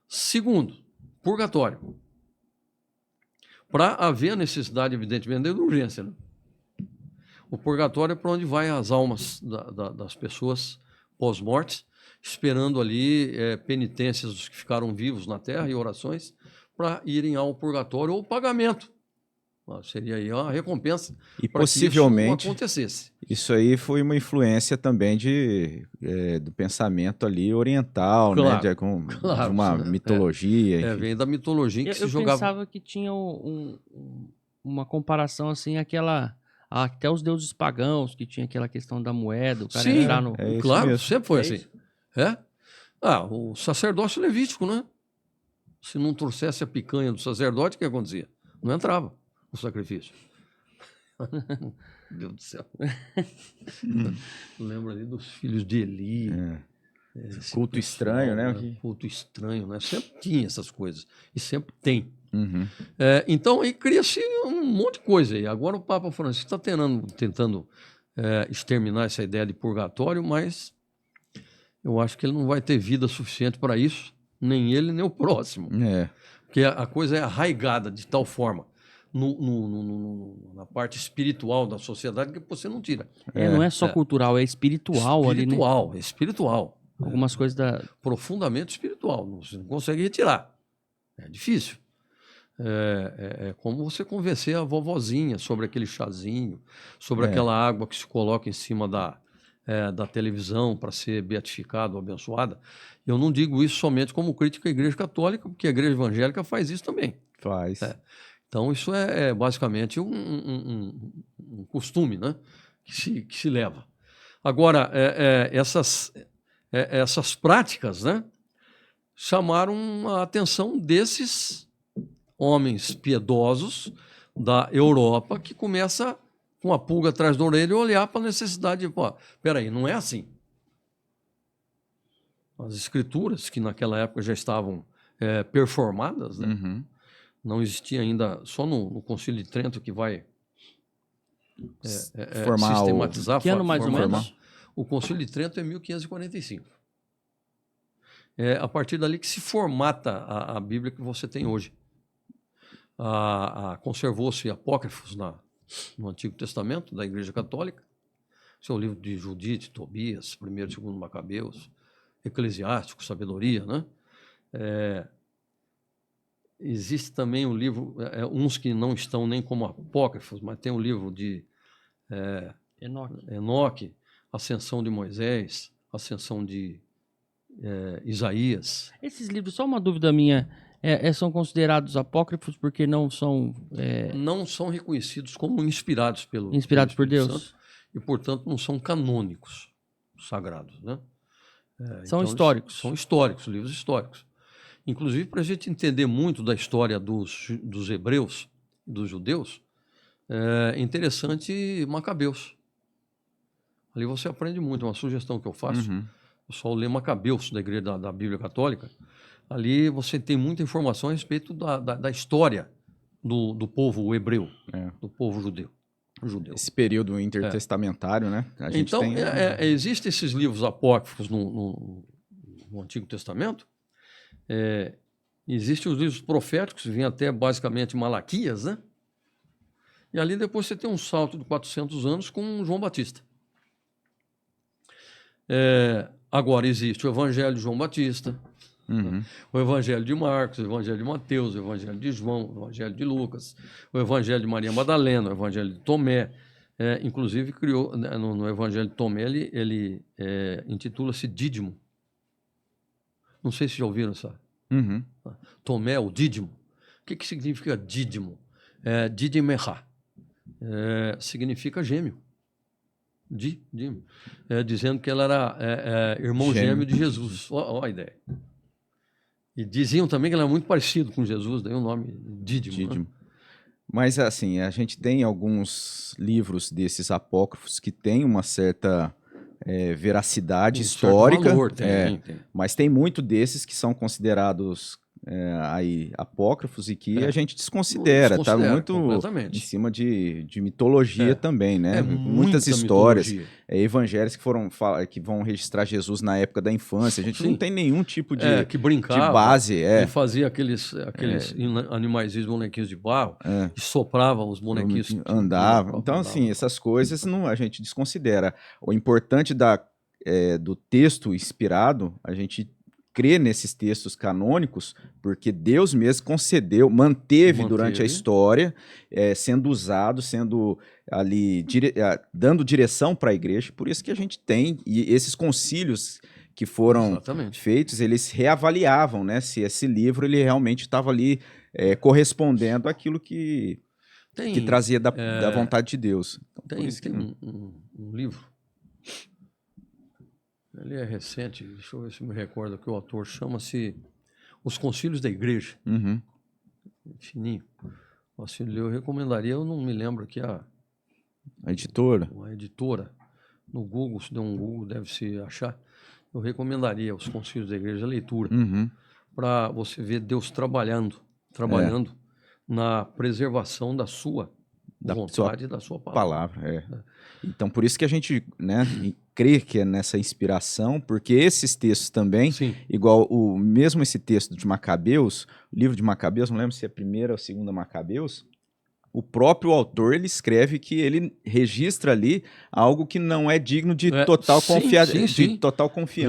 Segundo, purgatório. Para haver a necessidade, evidentemente, da indulgência. Né? O purgatório é para onde vai as almas das pessoas pós-morte, esperando ali penitências dos que ficaram vivos na terra e orações para irem ao purgatório ou pagamento Seria aí uma recompensa E para que isso possivelmente acontecesse. isso aí foi uma influência também do pensamento ali oriental, né? Claro, De claro. uma mitologia, enfim. Vem da mitologia que Eu se jogava. pensava que tinha uma comparação assim, até os deuses pagãos, que tinha aquela questão da moeda, o cara Sim, entrar no... É isso claro, mesmo. sempre foi É assim. isso? O sacerdócio levítico, né? Se não trouxesse a picanha do sacerdote, o que acontecia? Não entrava o sacrifício. Meu Deus do céu. Lembro ali dos filhos de Eli. Esse Culto pessoal, estranho, né? Culto estranho, né? Sempre tinha essas coisas. E sempre tem. Uhum. Então, aí cria-se um monte de coisa aí. Agora o Papa Francisco está tentando exterminar essa ideia de purgatório, mas eu acho que ele não vai ter vida suficiente para isso, nem ele, nem o próximo. Porque a coisa é arraigada de tal forma na parte espiritual da sociedade que você não tira. Não é só cultural, é espiritual ali, né? Espiritual. Algumas coisas Profundamente espiritual. Você não consegue retirar. É difícil. É como você convencer a vovozinha sobre aquele chazinho, sobre aquela água que se coloca em cima da televisão para ser beatificada ou abençoada. Eu não digo isso somente como crítica à Igreja Católica, porque a Igreja Evangélica faz isso também. Faz. Então, isso é basicamente um costume, né? que se leva. Agora, essas práticas, né? Chamaram a atenção desses homens piedosos da Europa que começa com a pulga atrás da orelha e olhar para a necessidade de, peraí, não é assim. As escrituras, que naquela época já estavam performadas, né? Uhum. Não existia ainda, só no Concílio de Trento que vai Formar sistematizar. Que ano mais ou menos? O Concílio de Trento é 1545. É a partir dali que se formata a Bíblia que você tem hoje. Conservou-se apócrifos no Antigo Testamento da Igreja Católica. Esse é o livro de Judite, Tobias, 1º e 2º Macabeus, Eclesiástico, Sabedoria, né? Existe também um livro, uns que não estão nem como apócrifos, mas tem um livro de Enoque, Ascensão de Moisés, Ascensão de Isaías. Esses livros, só uma dúvida minha, são considerados apócrifos porque não são... Não são reconhecidos como inspirados por Espírito Deus. Santo, e, portanto, não são canônicos sagrados, né? São então, históricos. São históricos, livros históricos. Inclusive, para a gente entender muito da história dos hebreus, dos judeus, é interessante Macabeus. Ali você aprende muito, é uma sugestão que eu faço. Uhum. O pessoal lê Macabeus da Igreja da Bíblia Católica. Ali você tem muita informação a respeito da história do povo hebreu, do povo judeu. Esse período intertestamentário, né? A gente então, tem... existem esses livros apócrifos no Antigo Testamento. Existem os livros proféticos, que vêm até basicamente Malaquias, né? E ali depois você tem um salto de 400 anos com João Batista. Agora existe o Evangelho de João Batista, o Evangelho de Marcos, o Evangelho de Mateus, o Evangelho de João, o Evangelho de Lucas, o Evangelho de Maria Madalena, o Evangelho de Tomé. Inclusive, criou no Evangelho de Tomé, ele intitula-se Dídimo. Não sei se já ouviram essa. Tomé, o Dídimo. O que significa Dídimo? Dídimerá. Significa gêmeo. Dídimo. Dizendo que ela era irmão gêmeo de Jesus. Olha a ideia. E diziam também que ela era muito parecido com Jesus, daí o nome Dídimo. Né? Mas, assim, a gente tem alguns livros desses apócrifos que têm uma certa veracidade histórica, valor, tem. Mas tem muito desses que são considerados aí apócrifos e que a gente desconsidera, tá muito em cima de mitologia também, né? Muitas histórias, evangelhos que vão registrar Jesus na época da infância, a gente não tem nenhum tipo de, que brincava, de base. Ele fazia aqueles animais, bonequinhos de barro, e soprava os bonequinhos. Andava. Então, assim, essas coisas a gente desconsidera. O importante do texto inspirado, a gente crê nesses textos canônicos porque Deus mesmo concedeu, manteve durante a história, sendo usado, sendo ali, dando direção para a igreja. Por isso que a gente tem, e esses concílios que foram feitos, eles reavaliavam, né, se esse livro ele realmente estava ali correspondendo àquilo que trazia da vontade de Deus. Então, tem um livro, ele é recente, deixa eu ver se me recordo que o autor chama-se Os Concílios da Igreja. Uhum. Fininho. Assim, eu recomendaria, eu não me lembro aqui a editora. Uma editora. No Google, se der um Google, deve-se achar. Eu recomendaria Os Concílios da Igreja, a leitura, para você ver Deus trabalhando na preservação da sua vontade e da sua palavra. Então, por isso que a gente, né, crê que é nessa inspiração, porque esses textos também, igual mesmo esse texto de Macabeus, o livro de Macabeus, não lembro se é a primeira ou a segunda Macabeus, o próprio autor, ele escreve que ele registra ali algo que não é digno de total confiança.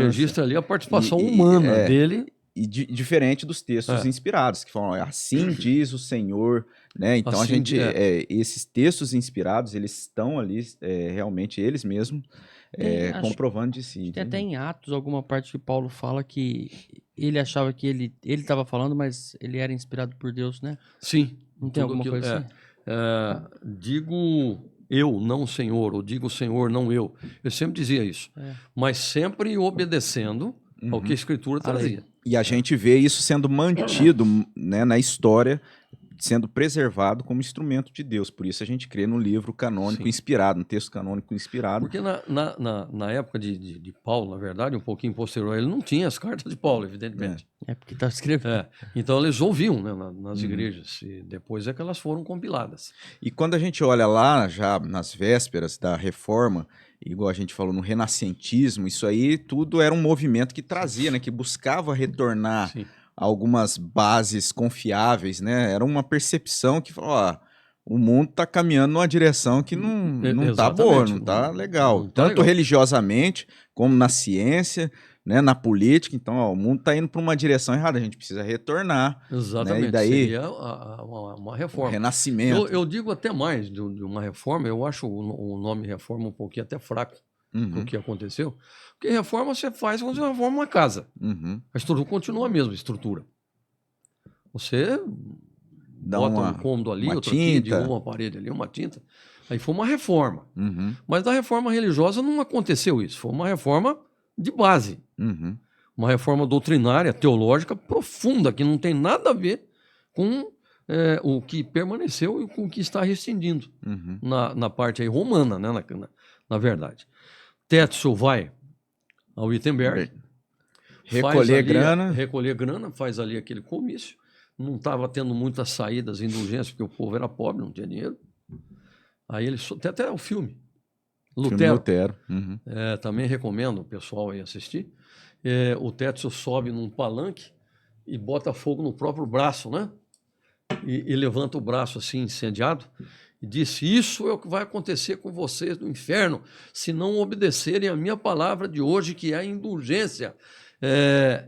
Registra ali a participação humana dele. E diferente dos textos inspirados, que falam, assim diz o Senhor, né? Então assim, esses textos inspirados, eles estão ali, realmente eles mesmos, comprovando de si. Tem até em Atos alguma parte que Paulo fala que ele achava que ele estava falando, mas ele era inspirado por Deus, né? Sim. Não tem alguma coisa assim? Digo eu, não o Senhor, ou digo o Senhor, não eu. Eu sempre dizia isso. Mas sempre obedecendo ao que a Escritura trazia. E a gente vê isso sendo mantido, né, na história, sendo preservado como instrumento de Deus. Por isso a gente crê no livro canônico inspirado, no texto canônico inspirado. Porque na época de Paulo, na verdade, um pouquinho posterior, ele não tinha as cartas de Paulo, evidentemente. Porque estava escrevendo. Então eles ouviam, né, nas igrejas, e depois é que elas foram compiladas. E quando a gente olha lá, já nas vésperas da Reforma, igual a gente falou no renascentismo, isso aí tudo era um movimento que trazia, né, que buscava retornar algumas bases confiáveis, né? Era uma percepção que falou, o mundo está caminhando numa direção que não está boa, não está legal. Não tá tanto legal. Religiosamente, como na ciência, né, na política. Então, o mundo está indo para uma direção errada, a gente precisa retornar. Exatamente, né? E daí, seria uma reforma. Renascimento. Eu digo até mais de uma reforma, eu acho o nome reforma um pouquinho até fraco do que aconteceu, porque reforma você faz quando você reforma uma casa. A estrutura continua a mesma estrutura. Você bota um cômodo ali, outro aqui, derruba uma parede ali, uma tinta. Aí foi uma reforma. Mas da reforma religiosa não aconteceu isso, foi uma reforma de base. Uma reforma doutrinária, teológica, profunda, que não tem nada a ver com o que permaneceu e com o que está rescindindo na parte aí romana, né, na verdade. Tetzel vai ao Wittenberg, recolher grana, faz ali aquele comício. Não estava tendo muitas saídas, indulgências, porque o povo era pobre, não tinha dinheiro. Aí ele tem até o filme. Lutero. Também recomendo o pessoal aí assistir. O Tetzel sobe num palanque e bota fogo no próprio braço, né? E levanta o braço assim, incendiado, e disse: isso é o que vai acontecer com vocês no inferno, se não obedecerem a minha palavra de hoje, que é a indulgência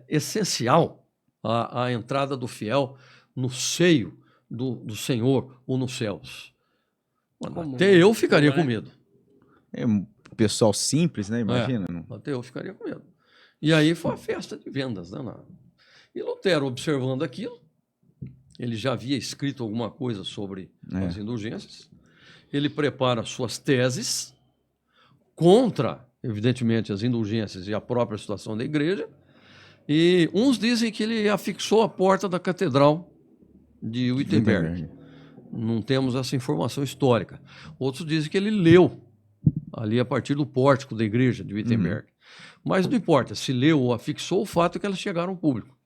essencial à entrada do fiel no seio do Senhor ou nos céus. Até eu ficaria com medo. Pessoal simples, né? Imagina. Até eu ficaria com medo. E aí foi a festa de vendas, né? E Lutero, observando aquilo, ele já havia escrito alguma coisa sobre as indulgências, ele prepara suas teses contra, evidentemente, as indulgências e a própria situação da igreja, e uns dizem que ele afixou a porta da catedral de Wittenberg. Não temos essa informação histórica. Outros dizem que ele leu ali a partir do pórtico da igreja de Wittenberg. Mas não importa, se leu ou afixou, o fato é que elas chegaram ao público.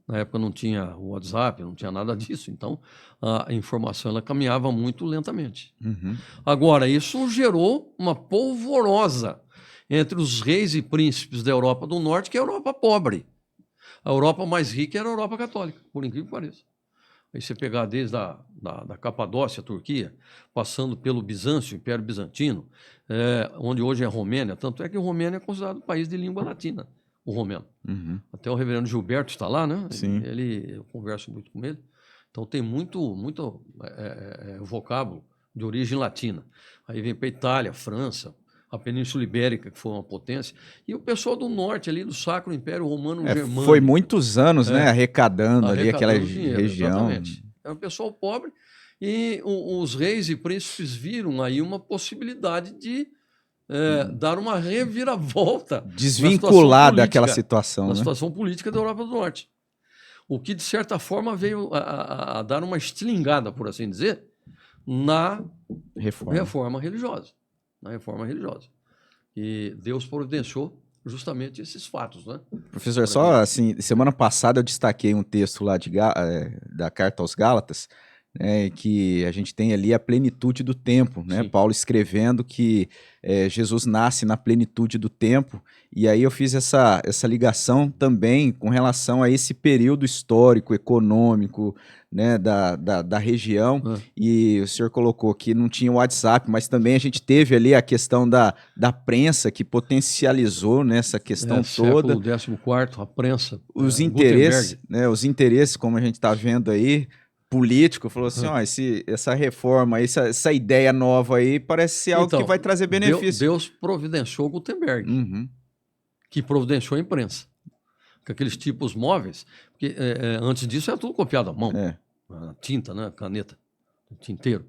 Na época não tinha o WhatsApp, não tinha nada disso, então a informação ela caminhava muito lentamente. Agora, isso gerou uma polvorosa entre os reis e príncipes da Europa do Norte, que é a Europa pobre. A Europa mais rica era a Europa católica, por incrível que pareça. Aí você pegar desde da Capadócia, Turquia, passando pelo Bizâncio, Império Bizantino, onde hoje é a Romênia, tanto é que a Romênia é considerado um país de língua latina o romeno. Uhum. Até o reverendo Gilberto está lá, né? Sim. Eu converso muito com ele. Então tem muito vocábulo de origem latina. Aí vem para a Itália, França, a Península Ibérica, que foi uma potência, e o pessoal do norte ali, do Sacro Império Romano Germânico. Foi muitos anos, né, arrecadando ali aquela dinheiro, região. Exatamente. Era um pessoal pobre, e os reis e príncipes viram aí uma possibilidade de dar uma reviravolta Desvincular daquela situação, na né? situação política da Europa do Norte. O que, de certa forma, veio a dar uma estilingada, por assim dizer, na reforma religiosa. Na reforma religiosa. E Deus providenciou justamente esses fatos, né? Professor, só assim, semana passada eu destaquei um texto lá da Carta aos Gálatas, né, que a gente tem ali a plenitude do tempo, né? Sim. Paulo escrevendo que Jesus nasce na plenitude do tempo, e aí eu fiz essa ligação também com relação a esse período histórico, econômico, né, da região, e o senhor colocou que não tinha WhatsApp, mas também a gente teve ali a questão da prensa que potencializou nessa questão toda. Século XIV, a prensa. Os interesses, né, como a gente está vendo aí, político, falou assim, ó, essa reforma, essa ideia nova aí parece ser algo que vai trazer benefício. Deus providenciou Gutenberg, que providenciou a imprensa. Com aqueles tipos móveis, porque antes disso era tudo copiado à mão. Tinta, né, caneta, tinteiro.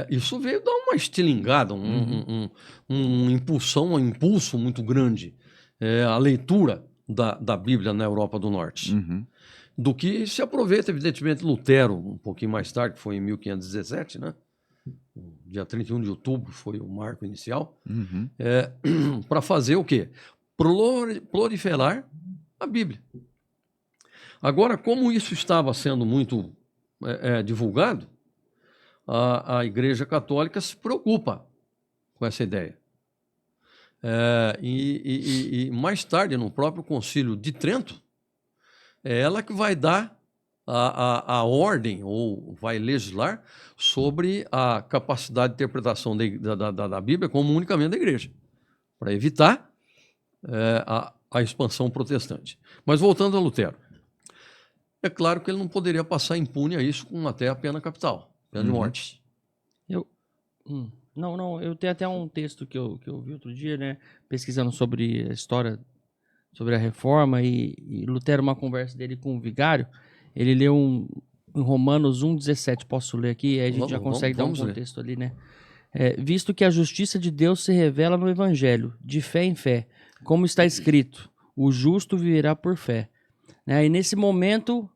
Isso veio dar uma estilingada, um impulso muito grande à leitura da Bíblia na Europa do Norte. Do que se aproveita, evidentemente, Lutero, um pouquinho mais tarde, que foi em 1517, né? Dia 31 de outubro foi o marco inicial, para fazer o quê? Proliferar a Bíblia. Agora, como isso estava sendo muito divulgado, a Igreja Católica se preocupa com essa ideia. E mais tarde, no próprio Concílio de Trento, é ela que vai dar a ordem, ou vai legislar, sobre a capacidade de interpretação da Bíblia como unicamente da Igreja, para evitar a expansão protestante. Mas voltando a Lutero, é claro que ele não poderia passar impune a isso com até a pena capital, pena de morte. Eu tenho até um texto que eu vi outro dia, né, pesquisando sobre a história, sobre a reforma, e Lutero, uma conversa dele com o vigário, ele leu em Romanos 1,17, posso ler aqui, aí a gente já consegue dar um contexto ali, né? Visto que a justiça de Deus se revela no Evangelho, de fé em fé, como está escrito, o justo viverá por fé. E nesse momento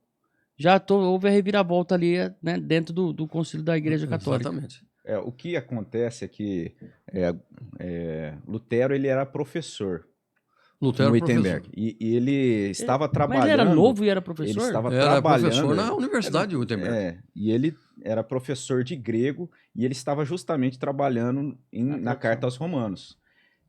houve a reviravolta ali, né, dentro do concílio da Igreja Católica. Exatamente. O que acontece é que Lutero ele era professor. Lutero no Wittenberg. E ele estava trabalhando... Mas ele era novo e era professor? Ele estava era trabalhando... professor na Universidade de Wittenberg. E ele era professor de grego e ele estava justamente trabalhando na Carta aos Romanos.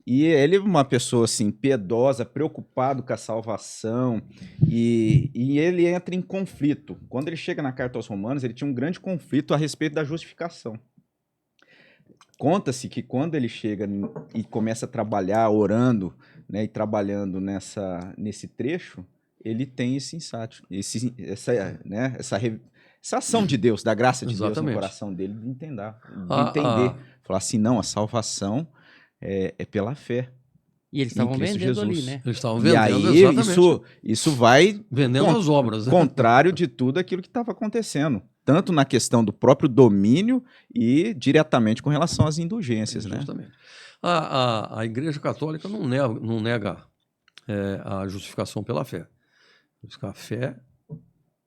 E ele é uma pessoa assim, piedosa, preocupado com a salvação, e ele entra em conflito. Quando ele chega na Carta aos Romanos, ele tinha um grande conflito a respeito da justificação. Conta-se que quando ele chega e começa a trabalhar, orando, né, e trabalhando nesse trecho, ele tem esse insight, essa ação de Deus, da graça de Deus no coração dele, de entender. Falar assim, não, a salvação é pela fé. E eles estavam vendendo Jesus. Ali, né? Eles estavam vendendo, e aí isso vai vendendo as obras, né? Contrário de tudo aquilo que estava acontecendo. Tanto na questão do próprio domínio e diretamente com relação às indulgências. Justamente. Né? A Igreja Católica não nega a justificação pela fé. A fé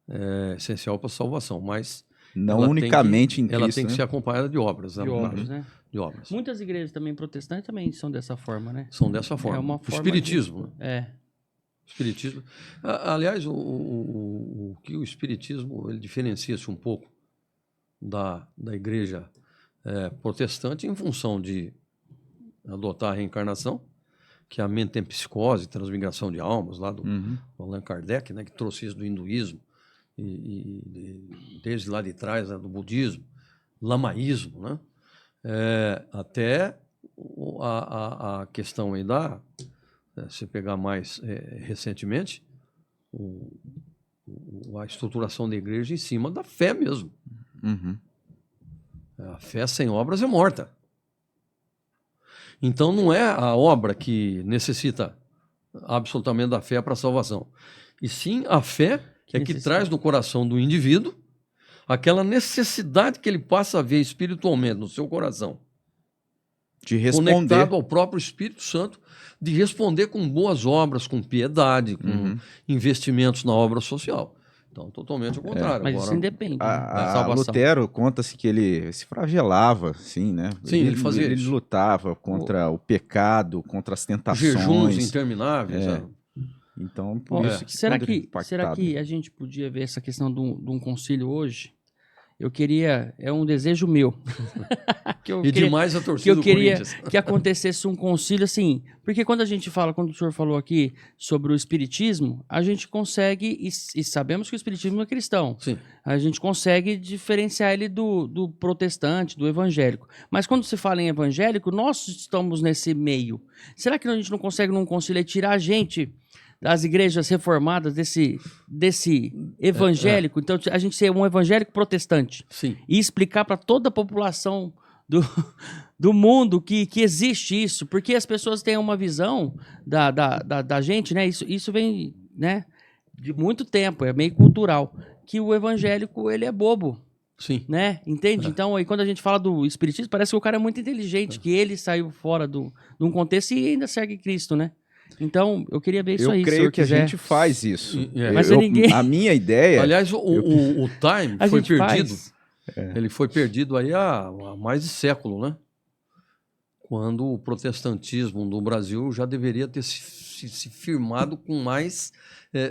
é essencial para a salvação, mas não unicamente em Cristo. Ela tem que ser acompanhada de obras. De obras, né? De obras. Muitas igrejas também protestantes também são dessa forma, né? São dessa forma. É uma o forma espiritismo. Né? Espiritismo. Aliás, o que o espiritismo ele diferencia-se um pouco da igreja protestante em função de adotar a reencarnação, que a metempsicose, transmigração de almas, lá do Allan Kardec, né, que trouxe isso do hinduísmo, e desde lá de trás, né, do budismo, lamaísmo, né, até a questão aí se pegar mais recentemente, a estruturação da igreja em cima da fé mesmo. Uhum. A fé sem obras é morta. Então não é a obra que necessita absolutamente da fé para a salvação, e sim a fé que traz no coração do indivíduo aquela necessidade que ele passa a ver espiritualmente no seu coração, De responder. conectado ao próprio Espírito Santo, de responder com boas obras, com piedade, com investimentos na obra social. Então, totalmente ao contrário. Mas Agora, isso independe da A salvação. Lutero conta-se que ele se flagelava, assim, né? Sim, ele fazia ele isso. lutava contra o pecado, contra as tentações. jejuns intermináveis. Então, por Ó, isso que será quando ele é será impactado. que a gente podia ver essa questão de um concílio hoje? Eu queria, é um desejo meu. que eu E queria, demais a que torcida eu do queria Corinthians. que acontecesse um concílio assim, porque quando o senhor falou aqui sobre o espiritismo, a gente consegue, e sabemos que o espiritismo é cristão, Sim. a gente consegue diferenciar ele do protestante, do evangélico. Mas quando se fala em evangélico, nós estamos nesse meio. Será que a gente não consegue num concílio tirar a gente das igrejas reformadas, desse evangélico? Então, a gente ser um evangélico protestante Sim. e explicar para toda a população do mundo que existe isso, porque as pessoas têm uma visão da gente, né? Isso vem, né, de muito tempo, é meio cultural, que o evangélico, ele é bobo, Sim. né? Entende? Então, aí, quando a gente fala do espiritismo, parece que o cara é muito inteligente, que ele saiu fora de um contexto e ainda segue Cristo, né? Então, eu queria ver isso Eu aí, se o creio senhor que a quiser. gente faz isso. Mas ninguém... A minha ideia... Aliás, o Time A foi gente perdido. faz. Ele foi perdido aí há mais de século, né? Quando o protestantismo no Brasil já deveria ter se firmado com mais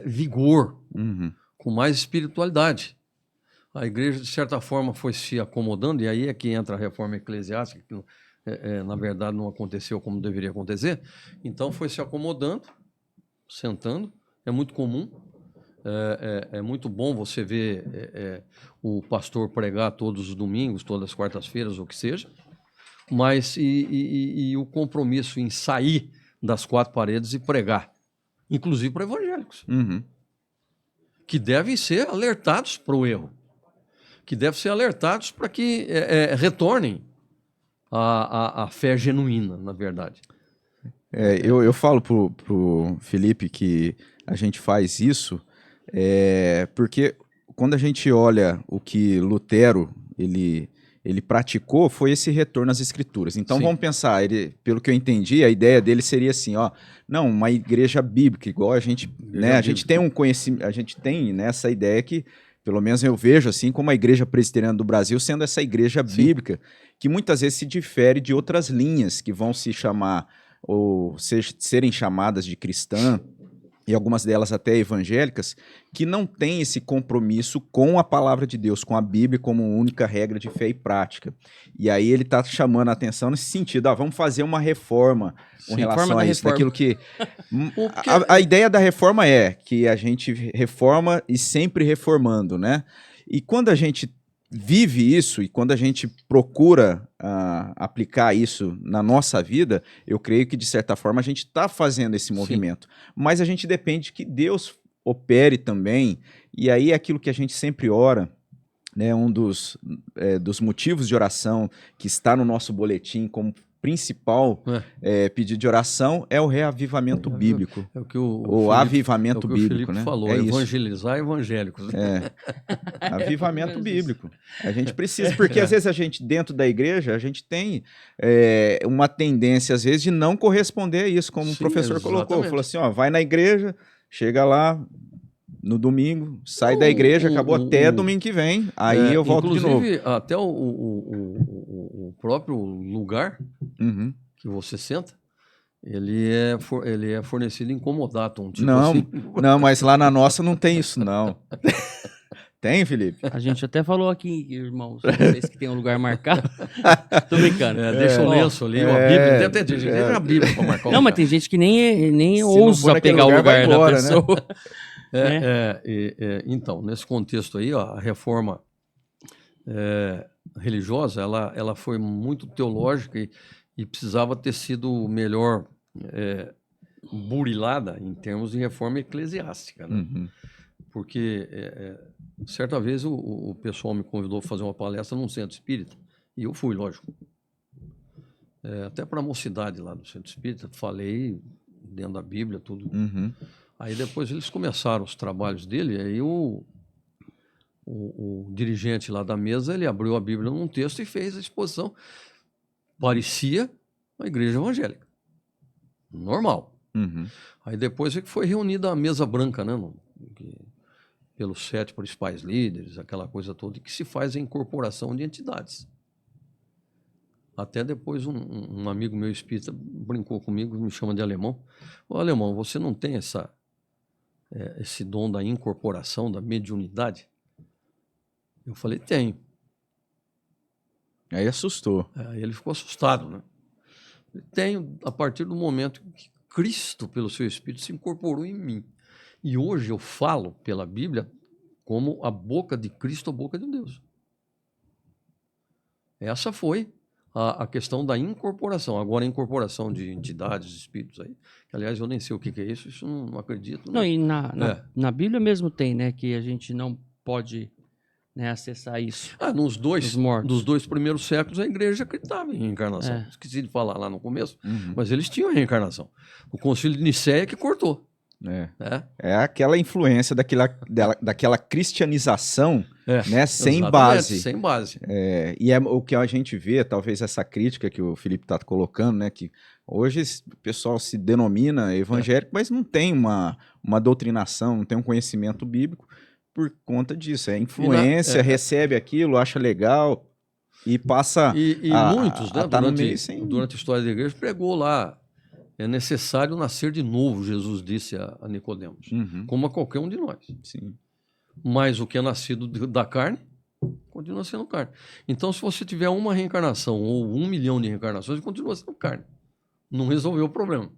vigor, Uhum. com mais espiritualidade. A igreja, de certa forma, foi se acomodando, e aí é que entra a reforma eclesiástica, que na verdade não aconteceu como deveria acontecer. Então foi se acomodando, sentando, é muito comum. É muito bom você ver o pastor pregar todos os domingos, todas as quartas-feiras, ou o que seja, mas e o compromisso em sair das quatro paredes e pregar, inclusive para evangélicos, Uhum. que devem ser alertados para o erro, que devem ser alertados para que retornem à fé genuína, na verdade. Eu falo pro Felipe que a gente faz isso porque quando a gente olha o que Lutero ele praticou, foi esse retorno às escrituras. Então Sim. vamos pensar, pelo que eu entendi, a ideia dele seria assim, não, uma igreja bíblica, igual a gente, né, a gente tem um conhecimento, a gente tem, né, essa ideia que, pelo menos eu vejo assim, como a Igreja Presbiteriana do Brasil sendo essa igreja bíblica, que muitas vezes se difere de outras linhas que vão se chamar, ou serem chamadas de cristã, e algumas delas até evangélicas, que não têm esse compromisso com a palavra de Deus, com a Bíblia como única regra de fé e prática. E aí ele está chamando a atenção nesse sentido, vamos fazer uma reforma com relação a isso, daquilo que... A ideia da reforma é que a gente reforma e sempre reformando, né? E quando a gente vive isso e quando a gente procura aplicar isso na nossa vida, eu creio que, de certa forma, a gente está fazendo esse movimento. Sim. Mas a gente depende que Deus opere também, e aí é aquilo que a gente sempre ora, né, um dos motivos de oração que está no nosso boletim como principal pedido de oração é o reavivamento bíblico. É o que o Felipe, avivamento bíblico, o Felipe, né? falou, evangelizar evangélicos. Avivamento bíblico. A gente precisa, porque às vezes a gente, dentro da igreja, a gente tem uma tendência, às vezes, de não corresponder a isso, como o professor colocou. Falou assim, vai na igreja, chega lá no domingo, sai da igreja, acabou até domingo que vem, aí eu volto de novo. Inclusive, até o próprio lugar que você senta, ele é fornecido em comodato. Tipo não, assim. Não, mas lá na nossa não tem isso, não. Tem, Felipe? A gente até falou aqui, irmãos, vocês que tem um lugar marcado. Tô brincando. Deixa o lenço ali, a Bíblia. Deve ter gente que tem a Bíblia para marcar o lugar. Não, mas tem gente que nem ousa pegar o lugar da pessoa. Então, nesse contexto aí, a reforma religiosa, ela foi muito teológica e precisava ter sido melhor burilada em termos de reforma eclesiástica, né? Uhum. Porque certa vez o pessoal me convidou para fazer uma palestra num centro espírita, e eu fui, lógico. Até para a mocidade lá do centro espírita, falei dentro da Bíblia, tudo. Uhum. Aí depois eles começaram os trabalhos dele, e aí o dirigente lá da mesa, ele abriu a Bíblia num texto e fez a exposição. Parecia uma igreja evangélica. Normal. Uhum. Aí depois é que foi reunida a mesa branca, né? Pelos 7 principais líderes, aquela coisa toda, e que se faz a incorporação de entidades. Até depois um amigo meu espírita brincou comigo, me chama de alemão. Ô, alemão, você não tem esse dom da incorporação, da mediunidade? Eu falei, tenho. Aí assustou. Aí ele ficou assustado, né? Tenho, a partir do momento que Cristo, pelo seu Espírito, se incorporou em mim. E hoje eu falo pela Bíblia como a boca de Cristo, a boca de Deus. Essa foi a questão da incorporação. Agora, a incorporação de entidades, espíritos aí, que, aliás, eu nem sei o que é isso não acredito. Não, e na Bíblia mesmo tem, né, que a gente não pode, né, acessar isso. Nos mortos. 2 primeiros séculos, a igreja acreditava em reencarnação. Esqueci de falar lá no começo, Uhum. mas eles tinham reencarnação. O Concílio de Nicéia que cortou. É aquela influência daquela cristianização, né, sem Exatamente, base. sem base. E é o que a gente vê, talvez essa crítica que o Felipe está colocando, né, que hoje o pessoal se denomina evangélico, mas não tem uma doutrinação, não tem um conhecimento bíblico por conta disso. É influência, recebe aquilo, acha legal e passa muitos, né, tá no meio sem... durante a história da igreja, pregou lá. É necessário nascer de novo, Jesus disse a Nicodemos, como a qualquer um de nós. Sim. Mas o que é nascido da carne, continua sendo carne. Então, se você tiver uma reencarnação ou 1 milhão de reencarnações, continua sendo carne. Não resolveu o problema.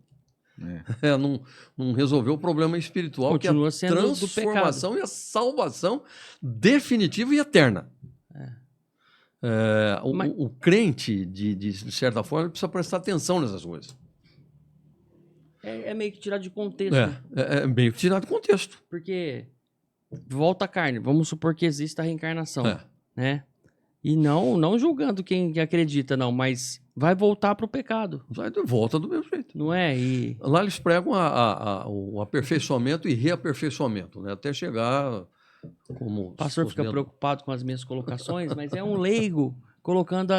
Não resolveu o problema espiritual, continua que é a sendo transformação e a salvação definitiva e eterna. O crente, de certa forma, precisa prestar atenção nessas coisas. É meio que tirado de contexto. É meio que tirado de contexto. Porque volta a carne. Vamos supor que exista a reencarnação. Né? E não julgando quem acredita, não. Mas vai voltar para o pecado. Volta do mesmo jeito. Não é? Lá eles pregam o aperfeiçoamento e reaperfeiçoamento. Né? Até chegar como... O pastor fica preocupado com as minhas colocações, mas é um leigo... colocando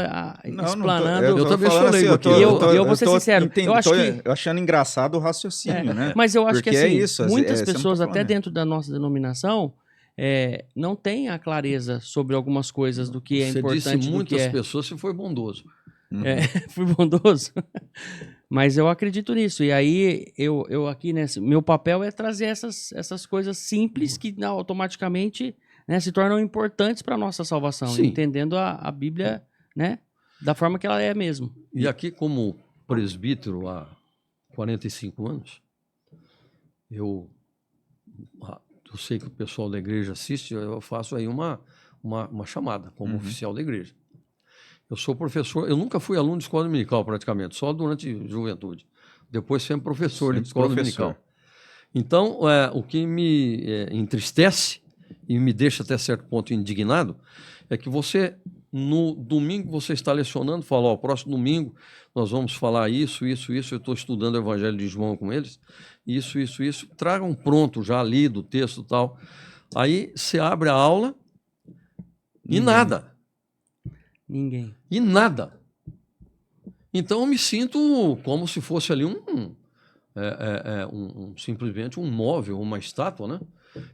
explanando. Eu também sou leigo aqui. Eu vou ser sincero. Eu achando engraçado o raciocínio, né? Mas eu acho porque que assim, isso, muitas pessoas, até dentro da nossa denominação, não têm a clareza sobre algumas coisas do que é importante. Você disse muitas pessoas, você foi bondoso. Fui bondoso. Mas eu acredito nisso. E aí, eu aqui, né, meu papel é trazer essas coisas simples que automaticamente... né, se tornam importantes para a nossa salvação, entendendo a Bíblia, né, da forma que ela é mesmo. E aqui, como presbítero há 45 anos, eu sei que o pessoal da igreja assiste, eu faço aí uma chamada como oficial da igreja. Eu sou professor, eu nunca fui aluno de escola dominical praticamente, só durante a juventude. Depois sempre professor de escola dominical. Então, o que me entristece e me deixa até certo ponto indignado, é que você, no domingo você está lecionando, fala, próximo domingo nós vamos falar isso, eu estou estudando o Evangelho de João com eles, isso, tragam pronto, já lido o texto e tal. Aí você abre a aula e nada. Ninguém. E nada. Então eu me sinto como se fosse ali simplesmente um móvel, uma estátua, né?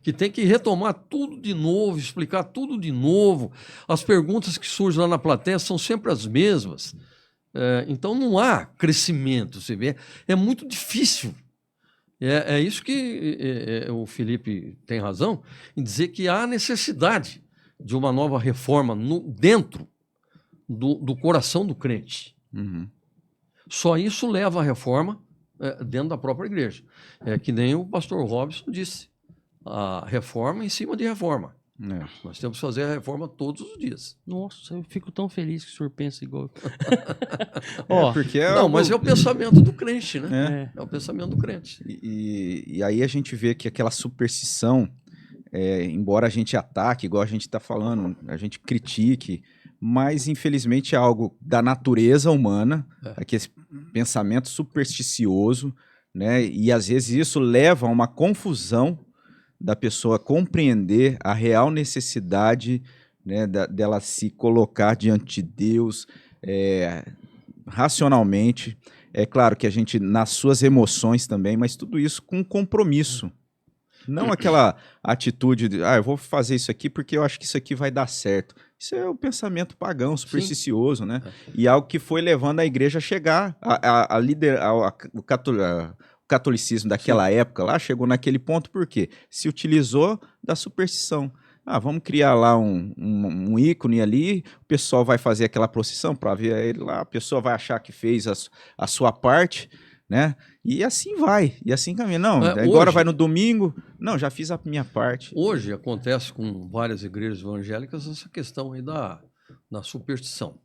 Que tem que retomar tudo de novo, explicar tudo de novo. As perguntas que surgem lá na plateia são sempre as mesmas. Então não há crescimento, você vê. É muito difícil. É isso que o Felipe tem razão em dizer que há necessidade de uma nova reforma dentro do coração do crente. Só isso leva à reforma dentro da própria igreja. É que nem o pastor Robson disse. A reforma em cima de reforma. É. Nós temos que fazer a reforma todos os dias. Nossa, eu fico tão feliz que o senhor pensa igual. É, porque Não, mas é o pensamento do crente, né? É. É o pensamento do crente. E aí a gente vê que aquela superstição, embora a gente ataque, igual a gente está falando, a gente critique, mas infelizmente é algo da natureza humana, aquele pensamento supersticioso, né? E às vezes isso leva a uma confusão da pessoa compreender a real necessidade, né, dela se colocar diante de Deus racionalmente. É claro que a gente, nas suas emoções também, mas tudo isso com compromisso. Não aquela atitude de, eu vou fazer isso aqui porque eu acho que isso aqui vai dar certo. Isso é o pensamento pagão, supersticioso, né? E algo que foi levando a igreja a chegar, o catolicismo daquela época lá chegou naquele ponto porque se utilizou da superstição. Vamos criar lá um ícone ali, o pessoal vai fazer aquela procissão para ver ele lá, a pessoa vai achar que fez a sua parte, né? E assim vai, e assim caminha. Não, agora vai no domingo, não, já fiz a minha parte. Hoje acontece com várias igrejas evangélicas essa questão aí da superstição.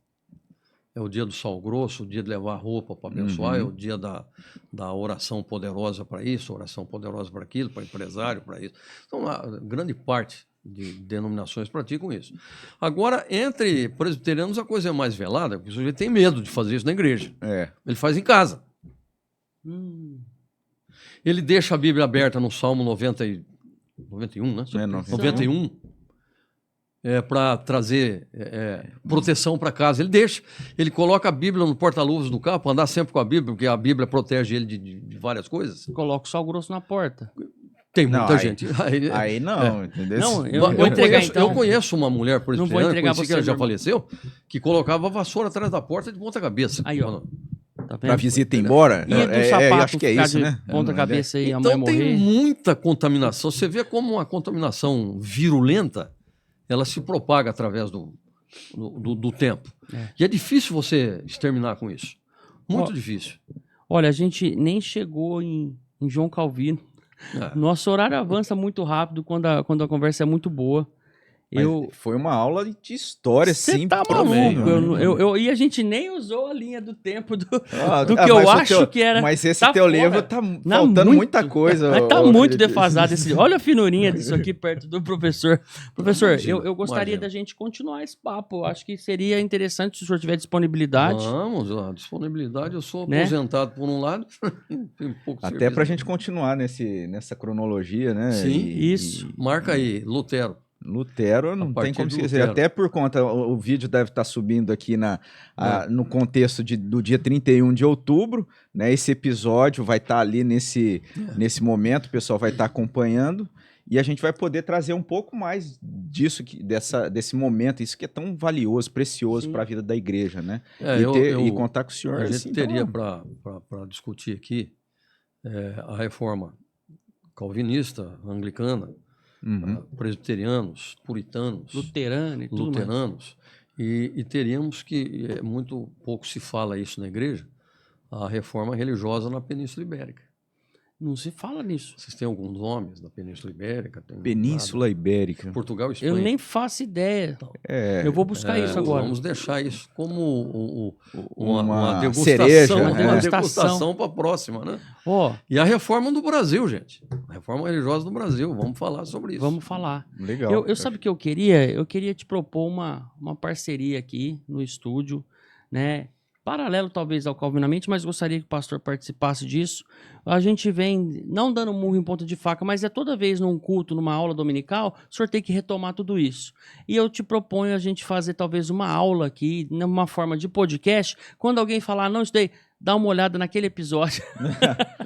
É o dia do sal grosso, o dia de levar roupa para abençoar, é o dia da oração poderosa para isso, oração poderosa para aquilo, para empresário, para isso. Então, a grande parte de denominações praticam isso. Agora, entre presbiterianos, a coisa é mais velada, porque o sujeito tem medo de fazer isso na igreja. Ele faz em casa. Ele deixa a Bíblia aberta no Salmo 91, né? 91. Para trazer proteção para casa. Ele deixa. Ele coloca a Bíblia no porta-luvas do carro para andar sempre com a Bíblia, porque a Bíblia protege ele de várias coisas. Coloca o sal grosso na porta. Tem muita gente. Aí não, entendeu? Não, eu vou entregar então. Eu conheço uma mulher, por exemplo, que ela já irmão. Faleceu, que colocava a vassoura atrás da porta de ponta cabeça. Aí, ó. Tá Pra visita ir embora? E do sapato acho que é isso, né? Ponta cabeça aí, a mãe Então morrer. tem muita contaminação. Você vê como uma contaminação virulenta, ela se propaga através do tempo. E é difícil você exterminar com isso. Muito difícil. Olha, a gente nem chegou em João Calvino. Nosso horário avança muito rápido quando a conversa é muito boa. Foi uma aula de história, sim. Você tá maluco? E a gente nem usou a linha do tempo do que eu acho que era. Mas esse teu livro tá faltando muita coisa. Mas tá muito defasado. Olha a finurinha disso aqui perto do professor. Professor, eu gostaria da gente continuar esse papo. Eu acho que seria interessante se o senhor tiver disponibilidade. Vamos, a disponibilidade. Eu sou aposentado por um lado. Tem pouco até pra gente continuar nessa cronologia, né? Sim, isso. Marca aí, Lutero. Lutero não tem como se dizer, até por conta, o vídeo deve estar subindo aqui no contexto do dia 31 de outubro, né? Esse episódio vai estar ali nesse momento, o pessoal vai estar acompanhando e a gente vai poder trazer um pouco mais disso, desse momento, isso que é tão valioso, precioso para a vida da igreja, né? E contar com o senhor. A gente teria para discutir aqui a reforma calvinista, anglicana, presbiterianos, puritanos, luteranos, e teríamos que, muito pouco se fala isso na igreja, a reforma religiosa na Península Ibérica. Não se fala nisso. Vocês têm alguns nomes da Península Ibérica? Península Ibérica. Portugal e Espanha. Eu nem faço ideia. Eu vou buscar isso agora. Vamos deixar isso como uma degustação, cereja, uma degustação para a próxima, né? E a reforma do Brasil, gente. A reforma religiosa do Brasil. Vamos falar sobre isso. Vamos falar. Legal. Eu sabe o que eu queria? Eu queria te propor uma parceria aqui no estúdio, né? Paralelo talvez ao Calvinamente, mas gostaria que o pastor participasse disso. A gente vem, não dando murro em ponta de faca, mas toda vez num culto, numa aula dominical, o senhor tem que retomar tudo isso. E eu te proponho a gente fazer talvez uma aula aqui, numa forma de podcast, quando alguém falar, não, estudei, dá uma olhada naquele episódio.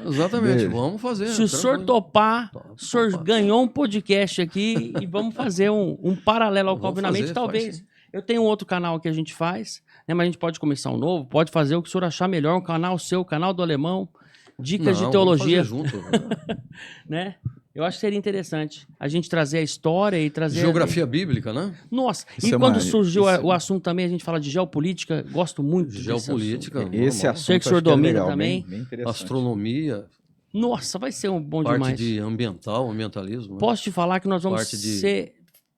Exatamente, vamos fazer. Se o senhor topar, o senhor ganhou um podcast aqui e vamos fazer um paralelo ao Calvinamente, talvez. Eu tenho um outro canal que a gente faz, né, mas a gente pode começar um novo, pode fazer o que o senhor achar melhor, um canal seu, canal do Alemão, dicas de teologia. Vamos fazer junto, né? Eu acho que seria interessante a gente trazer a história e trazer... Geografia bíblica, né? Nossa, e quando surgiu o assunto também, a gente fala de geopolítica, gosto muito de geopolítica. Esse assunto sei que o senhor domina também. Bem astronomia. Nossa, vai ser um bom parte demais. De ambientalismo. Posso te falar que nós vamos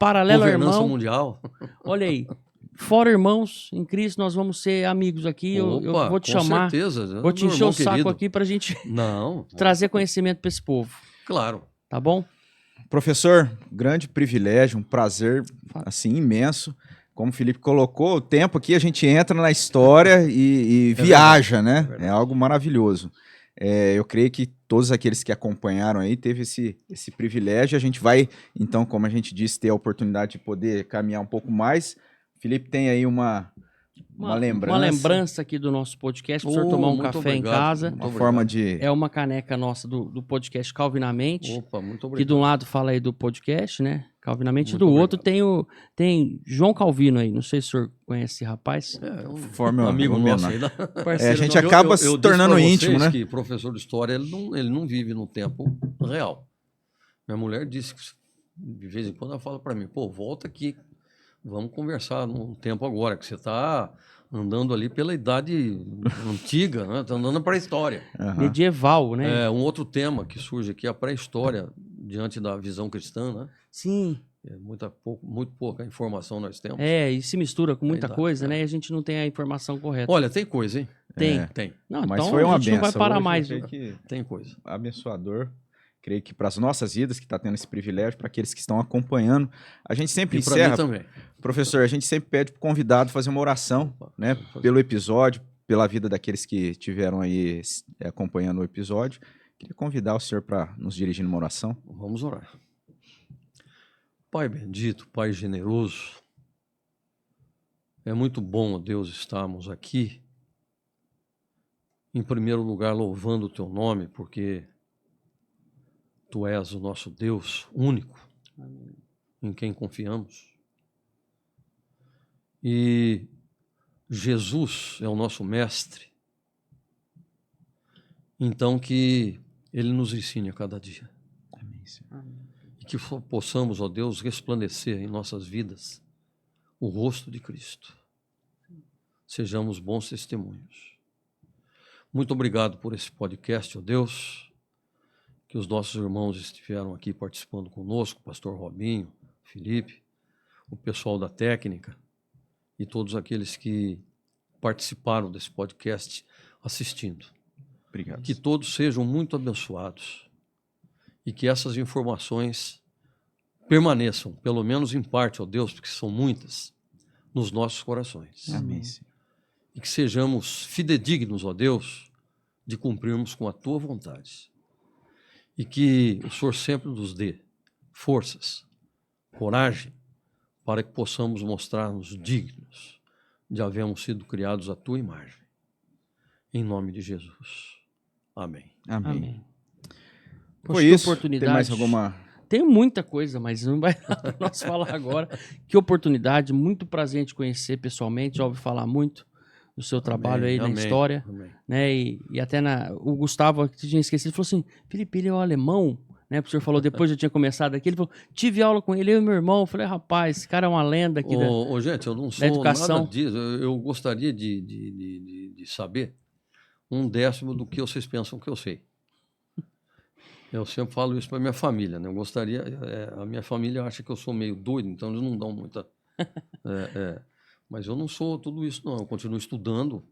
paralelo ao governança irmão. mundial. Olha aí. Fora irmãos, em Cristo nós vamos ser amigos aqui. Eu Opa, vou te com chamar, certeza. vou te Meu encher o irmão saco querido. aqui pra gente Não, trazer conhecimento pra esse povo. claro. Tá bom? Professor, grande privilégio, um prazer assim imenso. Como o Felipe colocou, o tempo aqui a gente entra na história e viaja, né? verdade. É algo maravilhoso. Eu creio que todos aqueles que acompanharam aí teve esse privilégio. A gente vai, então, como a gente disse, ter a oportunidade de poder caminhar um pouco mais. O Felipe tem aí uma lembrança. Uma lembrança aqui do nosso podcast, para o senhor tomar um muito café em obrigado, casa. muito Uma obrigado. forma de... É uma caneca nossa do podcast Calvinamente. Opa, muito Que obrigado. de um lado fala aí do podcast, né? Calvinamente, e Muito do outro obrigado. tem João Calvino aí. Não sei se o senhor conhece esse rapaz. É um Forma amigo uma nosso menor. aí. Parceiro a gente nosso. acaba se disse tornando pra vocês íntimo, né? que professor de história, ele não vive no tempo real. Minha mulher disse que de vez em quando ela fala para mim, pô, volta aqui, vamos conversar num tempo agora, que você está andando ali pela idade antiga, né? Está andando para a história. Aham. Medieval, né? É, um outro tema que surge aqui é a pré-história diante da visão cristã, né? Sim. Muito pouca informação nós temos. E se mistura com muita Verdade, coisa, é. né? E a gente não tem a informação correta. Olha, tem coisa, hein? Tem. Tem. Não, Mas então foi uma a gente não vai benção. parar Hoje, mais. eu creio que Tem coisa. abençoador. Creio que para as nossas vidas, que está tendo esse privilégio, para aqueles que estão acompanhando, a gente sempre E para mim encerra. também. Professor, a gente sempre pede para o convidado fazer uma oração, né? Pelo episódio, pela vida daqueles que estiveram aí acompanhando o episódio. Queria convidar o senhor para nos dirigir numa oração. Vamos orar. Pai bendito, Pai generoso, é muito bom, ó Deus, estarmos aqui, em primeiro lugar, louvando o Teu nome, porque Tu és o nosso Deus único, em quem confiamos. E Jesus é o nosso mestre, então que Ele nos ensine a cada dia. Amém, Senhor. E que possamos, ó Deus, resplandecer em nossas vidas o rosto de Cristo. Sejamos bons testemunhos. Muito obrigado por esse podcast, ó Deus, que os nossos irmãos estiveram aqui participando conosco, pastor Robinho, Felipe, o pessoal da técnica e todos aqueles que participaram desse podcast assistindo. Obrigado. Que todos sejam muito abençoados e que essas informações permaneçam, pelo menos em parte, ó Deus, porque são muitas, nos nossos corações. Amém, Senhor. E que sejamos fidedignos, ó Deus, de cumprirmos com a Tua vontade. E que o Senhor sempre nos dê forças, coragem, para que possamos mostrar-nos dignos de havermos sido criados à Tua imagem. Em nome de Jesus. Amém. Amém. Amém. Foi Poxa, que isso. oportunidade. Tem mais alguma... Tem muita coisa, mas não vai dar para nós falar agora. Que oportunidade, muito prazer em te conhecer pessoalmente, já ouvi falar muito do seu trabalho aí na história, Amém. né? E até o Gustavo, que tinha esquecido, falou assim, Felipe, ele é o alemão, né? O senhor falou, depois eu tinha começado aqui, ele falou, tive aula com ele, eu e meu irmão. Eu falei, rapaz, esse cara é uma lenda aqui Gente, eu não da sou educação. nada disso. Eu gostaria de saber 1/10 do que vocês pensam que eu sei. Eu sempre falo isso para minha família, né? Eu gostaria... a minha família acha que eu sou meio doido, então eles não dão muita... mas eu não sou tudo isso, não. Eu continuo estudando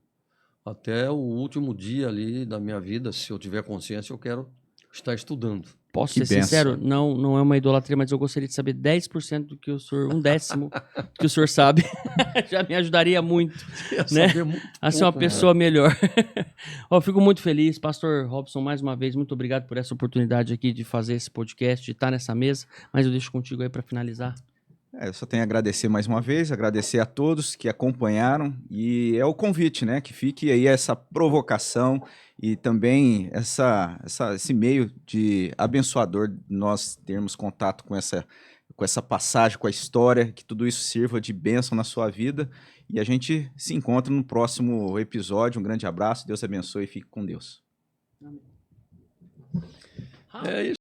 até o último dia ali da minha vida. Se eu tiver consciência, eu quero estar estudando. Posso Que ser benção. sincero, não é uma idolatria, mas eu gostaria de saber 10% do que o senhor, 1/10 do que o senhor sabe. Já me ajudaria muito, né? Saber muito A ser uma pouco, pessoa melhor. Ó, fico muito feliz. Pastor Robson, mais uma vez, muito obrigado por essa oportunidade aqui de fazer esse podcast, de estar nessa mesa. Mas eu deixo contigo aí para finalizar. Eu só tenho a agradecer mais uma vez, agradecer a todos que acompanharam e é o convite, né? Que fique aí essa provocação e também esse meio de abençoador de nós termos contato com essa passagem, com a história, que tudo isso sirva de bênção na sua vida e a gente se encontra no próximo episódio. Um grande abraço, Deus abençoe e fique com Deus. É isso.